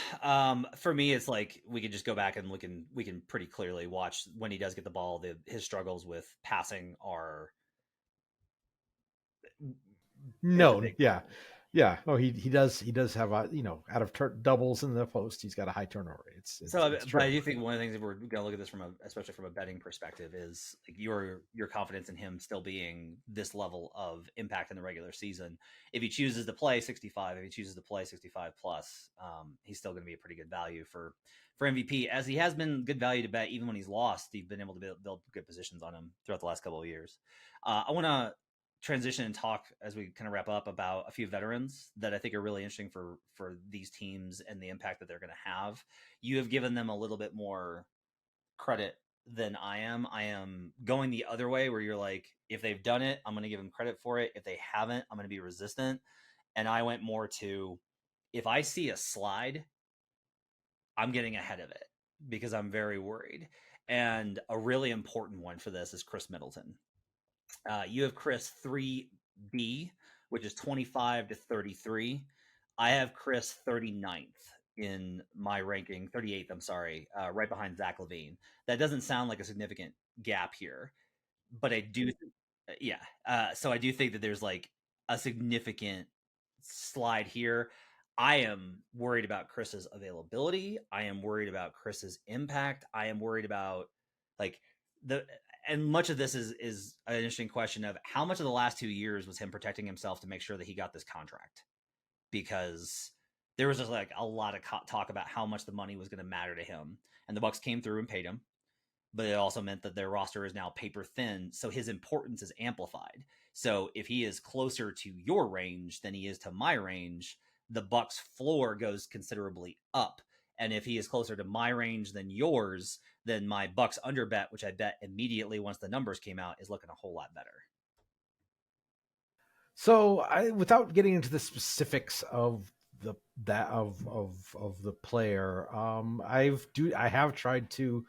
for me, it's like we could just go back and we can pretty clearly watch when he does get the ball. His struggles with passing are known. Yeah. Oh, he does have a, out of doubles in the post, he's got a high turnover rate. But I do think one of the things that we're going to look at this especially from a betting perspective, is like your confidence in him still being this level of impact in the regular season. If he chooses to play 65, if he chooses to play 65 plus, he's still going to be a pretty good value for MVP, as he has been good value to bet even when he's lost. You've been able to build good positions on him throughout the last couple of years. I want to transition and talk, as we kind of wrap up, about a few veterans that I think are really interesting for these teams and the impact that they're going to have. You have given them a little bit more credit than I am. I am going the other way, where you're like, if they've done it, I'm going to give them credit for it. If they haven't, I'm going to be resistant. And I went more to, if I see a slide, I'm getting ahead of it because I'm very worried. And a really important one for this is Chris Middleton. You have Chris 3B, which is 25 to 33. I have Chris 39th in my ranking, 38th, I'm sorry, right behind Zach LaVine. That doesn't sound like a significant gap here, but I do, so I do think that there's like a significant slide here. I am worried about Chris's availability. I am worried about Chris's impact. I am worried about and much of this is an interesting question of how much of the last 2 years was him protecting himself to make sure that he got this contract, because there was just like a lot of talk about how much the money was going to matter to him, and the Bucks came through and paid him. but it also meant that their roster is now paper thin, so his importance is amplified. So if he is closer to your range than he is to my range, the Bucks floor goes considerably up. And if he is closer to my range than yours, then my Bucks under bet, which I bet immediately once the numbers came out, is looking a whole lot better. So without getting into the specifics of the player, I have tried to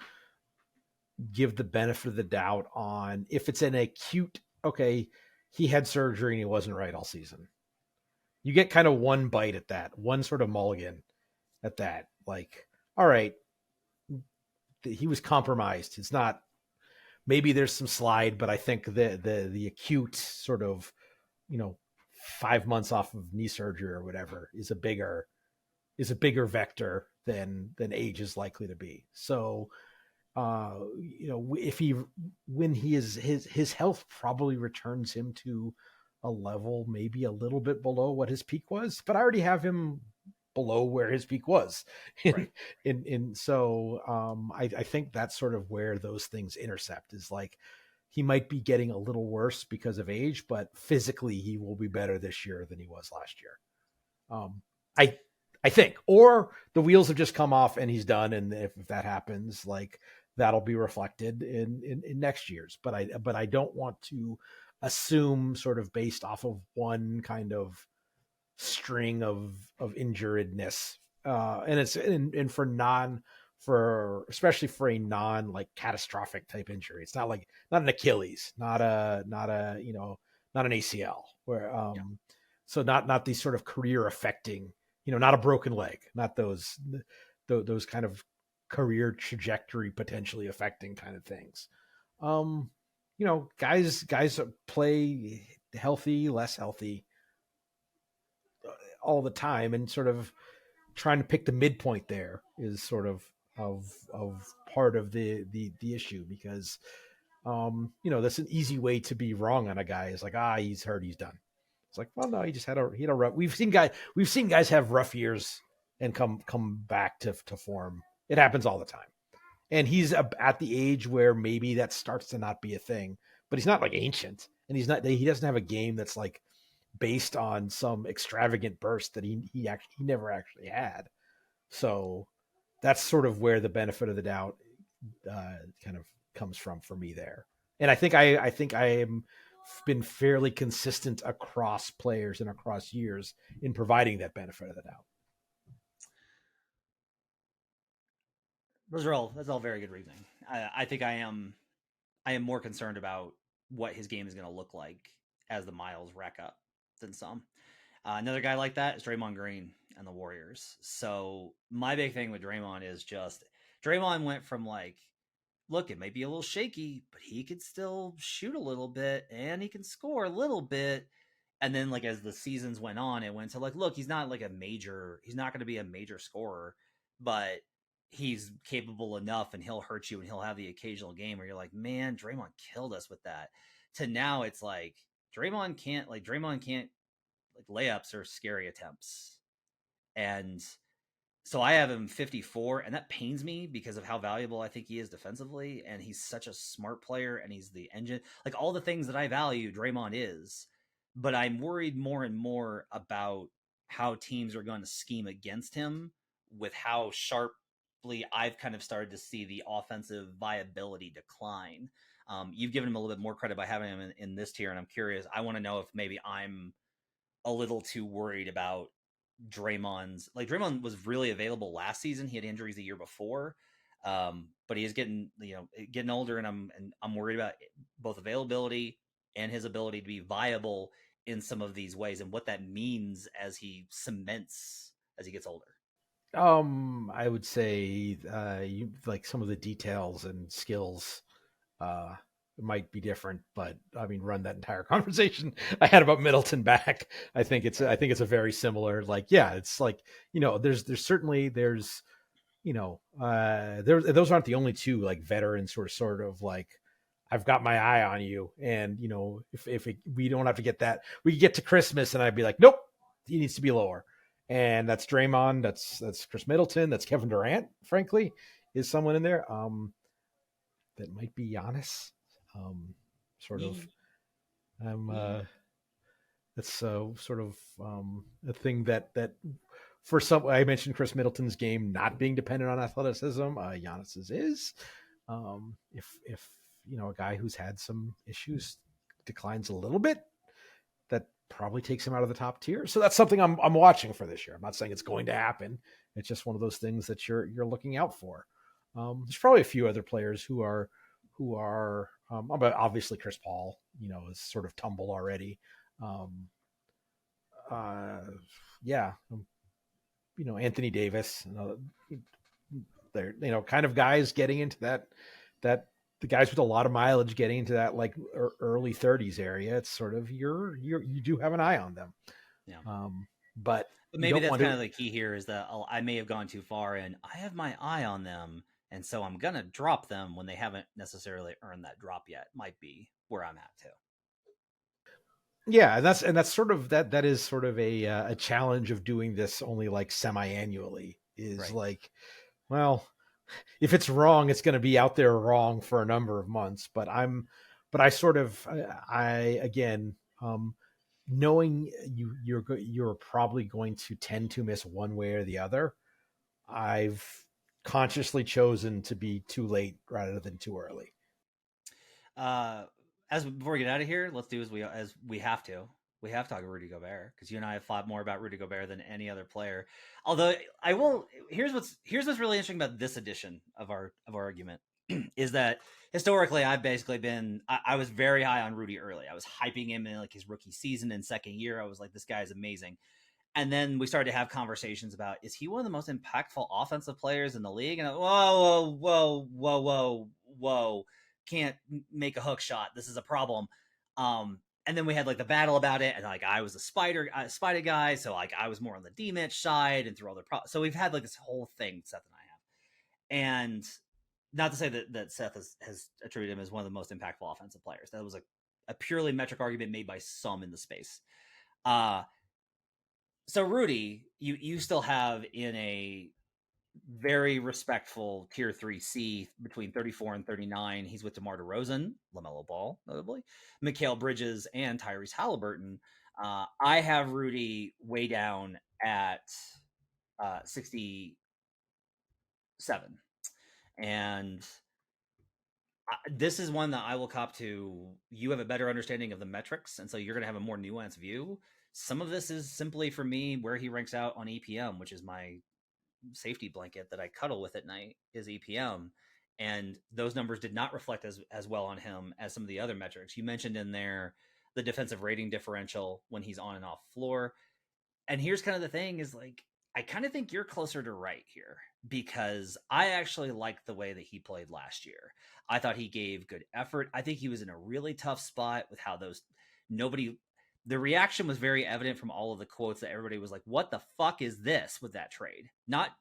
give the benefit of the doubt on if it's an acute, okay, he had surgery and he wasn't right all season. You get kind of one bite at that, one sort of mulligan at that. Like, all right, he was compromised. It's not, maybe there's some slide, but I think the acute sort of, 5 months off of knee surgery or whatever is a bigger vector than age is likely to be. So, if when he is, his health probably returns him to a level maybe a little bit below what his peak was, but I already have him below where his peak was. Right. So I think that's sort of where those things intercept, is like, he might be getting a little worse because of age, but physically he will be better this year than he was last year. I think, or the wheels have just come off and he's done. And if that happens, like, that'll be reflected in next year's, but I don't want to assume, sort of based off of one kind of string of injuredness. And it's and for especially for a non like catastrophic type injury. It's not an Achilles, not an ACL, where so not these sort of career affecting, not a broken leg, not those kind of career trajectory potentially affecting kind of things. Guys play healthy, less healthy all the time, and sort of trying to pick the midpoint there is sort of part of the issue, because that's an easy way to be wrong on a guy. Is like, he's hurt, he's done. It's like, well, no, he had a rough. We've seen guys have rough years and come back to form. It happens all the time, and he's at the age where maybe that starts to not be a thing. But he's not like ancient, and he doesn't have a game that's like based on some extravagant burst that he never actually had. So that's sort of where the benefit of the doubt kind of comes from for me there. And I think I am been fairly consistent across players and across years in providing that benefit of the doubt. That's all very good reasoning. I think I am more concerned about what his game is going to look like as the miles rack up than some. Another guy like that is Draymond Green and the Warriors. So my big thing with Draymond is just Draymond went from like, look, it may be a little shaky, but he could still shoot a little bit and he can score a little bit. And then like as the seasons went on, it went to like, look, he's not going to be a major scorer, but he's capable enough and he'll hurt you and he'll have the occasional game where you're like, man, Draymond killed us with that. To now it's like Draymond can't like layups or scary attempts. And so I have him 54, and that pains me because of how valuable I think he is defensively. And he's such a smart player, and he's the engine, like all the things that I value, Draymond is. But I'm worried more and more about how teams are going to scheme against him with how sharply I've kind of started to see the offensive viability decline. You've given him a little bit more credit by having him in this tier, and I'm curious. I want to know if maybe I'm a little too worried about Draymond was really available last season. He had injuries the year before, but he is getting older, and I'm worried about both availability and his ability to be viable in some of these ways and what that means as he cements as he gets older. I would say you like some of the details and skills might be different, but I mean, run that entire conversation I had about Middleton back. I think it's a very similar, like, yeah, it's like, there's certainly, those aren't the only two like veterans sort of like, I've got my eye on you. And, if we don't have to get that, we could get to Christmas and I'd be like, nope, he needs to be lower. And that's Draymond. That's Chris Middleton. That's Kevin Durant, frankly, is someone in there. that might be Giannis. Sort Yeah. of. I'm Yeah. That's sort of a thing that for some, I mentioned Chris Middleton's game not being dependent on athleticism. Giannis's is. If a guy who's had some issues declines a little bit, that probably takes him out of the top tier. So that's something I'm watching for this year. I'm not saying it's going to happen. It's just one of those things that you're looking out for. There's probably a few other players who are but obviously Chris Paul, is sort of tumbled already. Um, uh, yeah, Anthony Davis, they're kind of guys getting into that the guys with a lot of mileage getting into that like early 30s area. It's sort of you do have an eye on them. Yeah. But maybe that's kind of the key here is that I may have gone too far and I have my eye on them. And so I'm going to drop them when they haven't necessarily earned that drop yet. Might be where I'm at too. Yeah, and that's sort of that is sort of a challenge of doing this only like semi-annually is right. Like, well, if it's wrong, it's going to be out there wrong for a number of months. But I sort of, again, knowing you're probably going to tend to miss one way or the other, I've consciously chosen to be too late rather than too early. Before we get out of here, let's do as we have to. We have to talk about Rudy Gobert because you and I have thought more about Rudy Gobert than any other player. Although I will, here's what's really interesting about this edition of our argument is that historically I've basically been I was very high on Rudy early. I was hyping him in like his rookie season and second year. I was like, this guy is amazing. And then we started to have conversations about, is he one of the most impactful offensive players in the league? And whoa, can't make a hook shot. This is a problem. And then we had like the battle about it, and like I was a spider guy, so like I was more on the D-Mitch side, and through all the so we've had like this whole thing Seth and I have, and not to say that Seth has attributed him as one of the most impactful offensive players. That was a purely metric argument made by some in the space. So Rudy, you still have in a very respectful tier 3C between 34 and 39. He's with DeMar DeRozan, LaMelo Ball, notably, Mikal Bridges, and Tyrese Haliburton. I have Rudy way down at 67. And this is one that I will cop to. You have a better understanding of the metrics, and so you're going to have a more nuanced view. Some of this is simply for me where he ranks out on EPM, which is my safety blanket that I cuddle with at night, is EPM. And those numbers did not reflect as well on him as some of the other metrics. You mentioned in there the defensive rating differential when he's on and off floor. And here's kind of the thing is like, I kind of think you're closer to right here because I actually liked the way that he played last year. I thought he gave good effort. I think he was in a really tough spot with how the reaction was very evident from all of the quotes that everybody was like, what the fuck is this with that trade? Not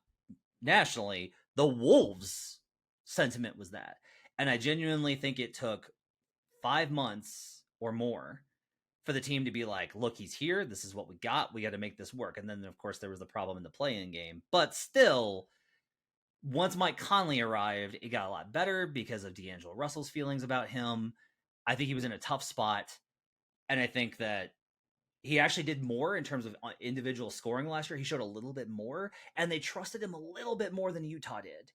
nationally, the Wolves sentiment was that. And I genuinely think it took 5 months or more for the team to be like, look, he's here. This is what we got. We got to make this work. And then, of course, there was the problem in the play-in game. But still, once Mike Conley arrived, it got a lot better because of D'Angelo Russell's feelings about him. I think he was in a tough spot. And I think that he actually did more in terms of individual scoring last year. He showed a little bit more, and they trusted him a little bit more than Utah did,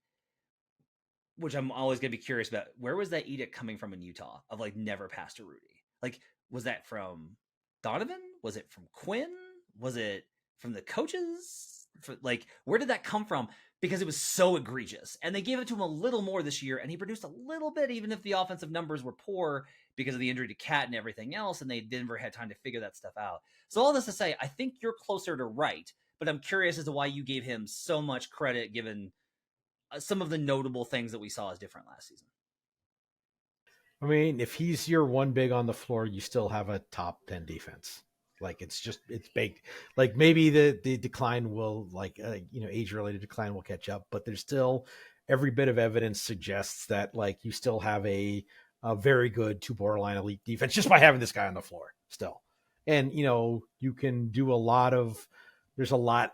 which I'm always going to be curious about. Where was that edict coming from in Utah of like never pass to Rudy? Like, was that from Donovan? Was it from Quinn? Was it from the coaches? Like, where did that come from? Because it was so egregious. And they gave it to him a little more this year, and he produced a little bit, even if the offensive numbers were poor because of the injury to Cat and everything else, and they never had time to figure that stuff out. So all this to say, I think you're closer to right, but I'm curious as to why you gave him so much credit given some of the notable things that we saw as different last season. I mean, if he's your one big on the floor, you still have a top 10 defense. Like it's baked. Like maybe the decline will age related decline will catch up, but there's still every bit of evidence suggests that like you still have a very good 2 borderline elite defense just by having this guy on the floor still. And you can do there's a lot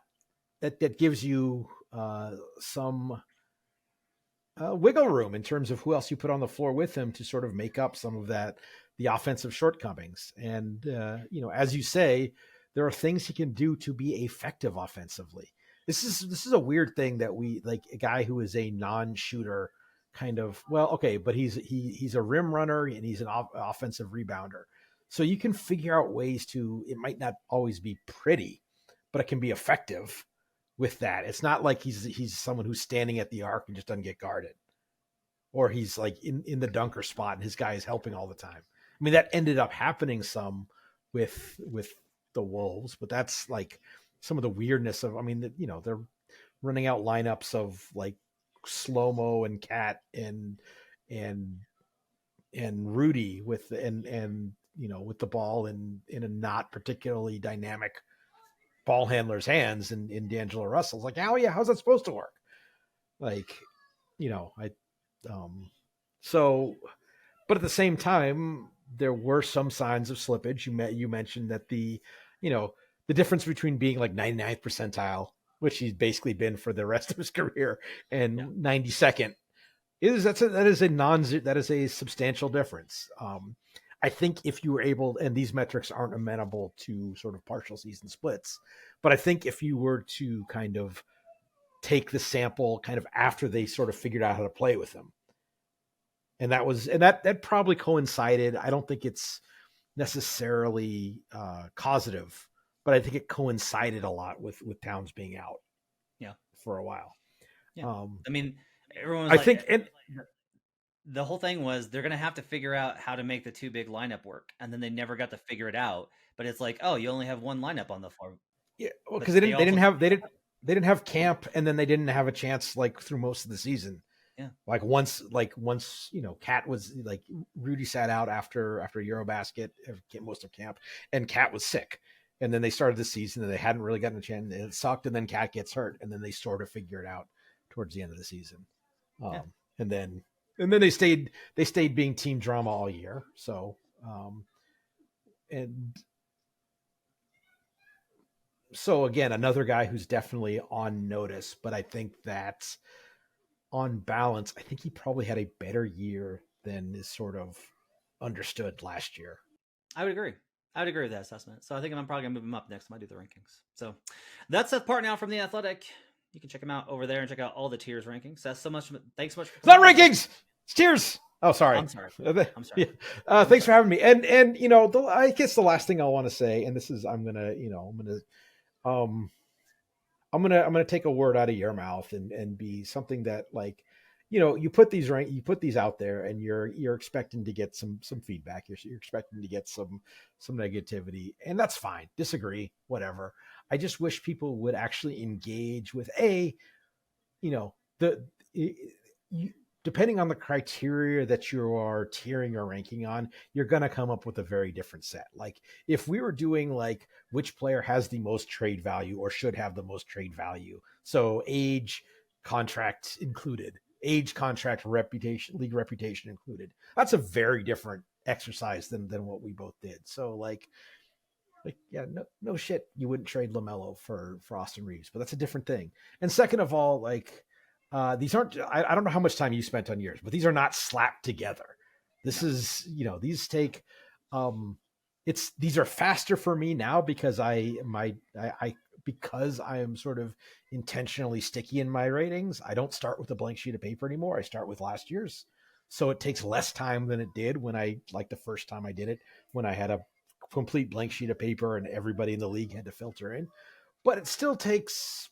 that gives you some wiggle room in terms of who else you put on the floor with him to sort of make up some of the offensive shortcomings. And, as you say, there are things he can do to be effective offensively. This is a weird thing that we like a guy who is a non-shooter kind of, well, okay, but he's a rim runner and he's an offensive rebounder. So you can figure out ways it might not always be pretty, but it can be effective with that. It's not like he's someone who's standing at the arc and just doesn't get guarded, or he's like in the dunker spot and his guy is helping all the time. I mean, that ended up happening some with the Wolves, but that's like some of the weirdness of, I mean, they're running out lineups of like Slow-Mo and Cat and Rudy with with the ball in a not particularly dynamic ball handler's hands in D'Angelo Russell's. Like, how's that supposed to work? Like, so, but at the same time, there were some signs of slippage. You mentioned that the difference between being like 99th percentile, which he's basically been for the rest of his career, and 92nd that is a substantial difference. I think if you were able, and these metrics aren't amenable to sort of partial season splits, but I think if you were to kind of take the sample kind of after they sort of figured out how to play with him, and that probably coincided. I don't think it's necessarily causative, but I think it coincided a lot with Towns being out, for a while. Yeah, I mean, everyone was I like, think, and the whole thing was they're gonna have to figure out how to make the two big lineup work, and then they never got to figure it out. But it's like, oh, you only have one lineup on the floor. Yeah, well, because they didn't have camp, and then they didn't have a chance like through most of the season. Yeah, like once Cat was like Rudy sat out after Eurobasket most of camp, and Cat was sick, and then they started the season and they hadn't really gotten a chance, and it sucked, and then Cat gets hurt, and then they sort of figure it out towards the end of the season, and then they stayed being team drama all year. So and so again, another guy who's definitely on notice, but I think that on balance, I think he probably had a better year than is sort of understood last year. I would agree. With that assessment. So I think I'm probably gonna move him up next time I do the rankings. So that's Seth Partnow from The Athletic. You can check him out over there and check out all the tiers rankings. Seth, thanks so much. It's not rankings. It's tiers. Oh, sorry. I'm sorry. Thanks for having me. And I guess the last thing I want to say, and this is, I'm gonna take a word out of your mouth and be something that, like, you put these out there, and you're expecting to get some feedback. You're expecting to get some negativity, and that's fine. Disagree, whatever. I just wish people would actually engage with depending on the criteria that you are tiering or ranking on, you're going to come up with a very different set. Like if we were doing like which player has the most trade value or should have the most trade value. So age, contract included, reputation, league reputation included. That's a very different exercise than what we both did. So like, yeah, no shit, you wouldn't trade LaMelo for Austin Reeves, but that's a different thing. And second of all, like, these aren't, I don't know how much time you spent on yours, but these are not slapped together. This is, these take, these are faster for me now because because I am sort of intentionally sticky in my ratings. I don't start with a blank sheet of paper anymore. I start with last year's. So it takes less time than it did when the first time I did it, when I had a complete blank sheet of paper and everybody in the league had to filter in. But it still takes,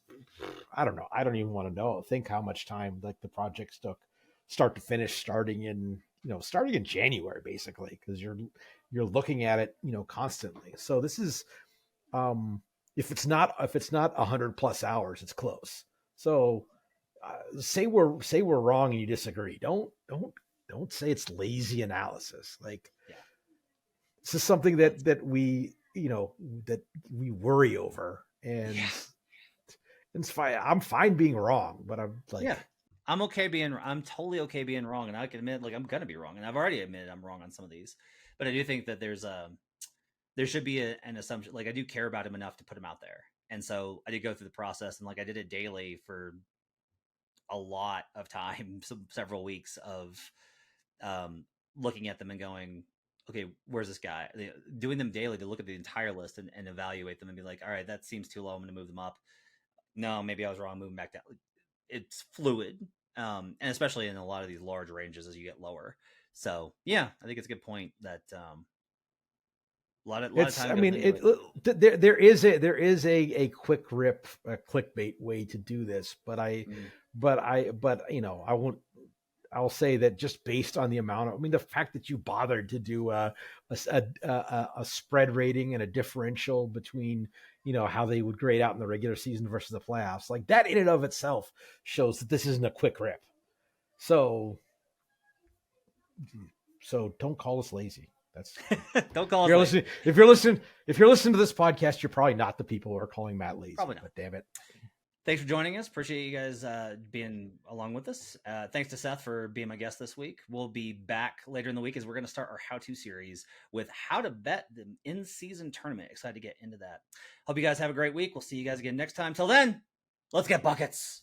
I don't know. I don't even want to think how much time like the projects took start to finish, starting in January, basically, because you're looking at it, constantly. So this is, if it's not 100+ hours, it's close. So say we're wrong and you disagree. Don't say it's lazy analysis. Like, this is something that we, that we worry over. And it's fine. I'm fine being wrong, but I'm like, I'm totally okay being wrong. And I can admit, like, I'm going to be wrong. And I've already admitted I'm wrong on some of these, but I do think that there should be an assumption. Like, I do care about him enough to put him out there. And so I did go through the process, and like, I did it daily for a lot of time, several weeks of looking at them and going, okay, where's this guy? Doing them daily to look at the entire list and evaluate them and be like, all right, that seems too low. I'm going to move them up. No, maybe I was wrong. Moving back down. It's fluid, and especially in a lot of these large ranges as you get lower. So yeah, I think it's a good point that a lot of time. I mean, there is a quick rip, a clickbait way to do this, but I'll say that just based on the amount of, the fact that you bothered to do a spread rating and a differential between, how they would grade out in the regular season versus the playoffs, like that in and of itself shows that this isn't a quick rip. So don't call us lazy. That's don't call us lazy. If you're listening to this podcast, you're probably not the people who are calling Matt lazy. Probably not. But damn it. Thanks for joining us. Appreciate you guys being along with us. Thanks to Seth for being my guest this week. We'll be back later in the week as we're going to start our how-to series with how to bet the in-season tournament. Excited to get into that. Hope you guys have a great week. We'll see you guys again next time. Till then, let's get buckets.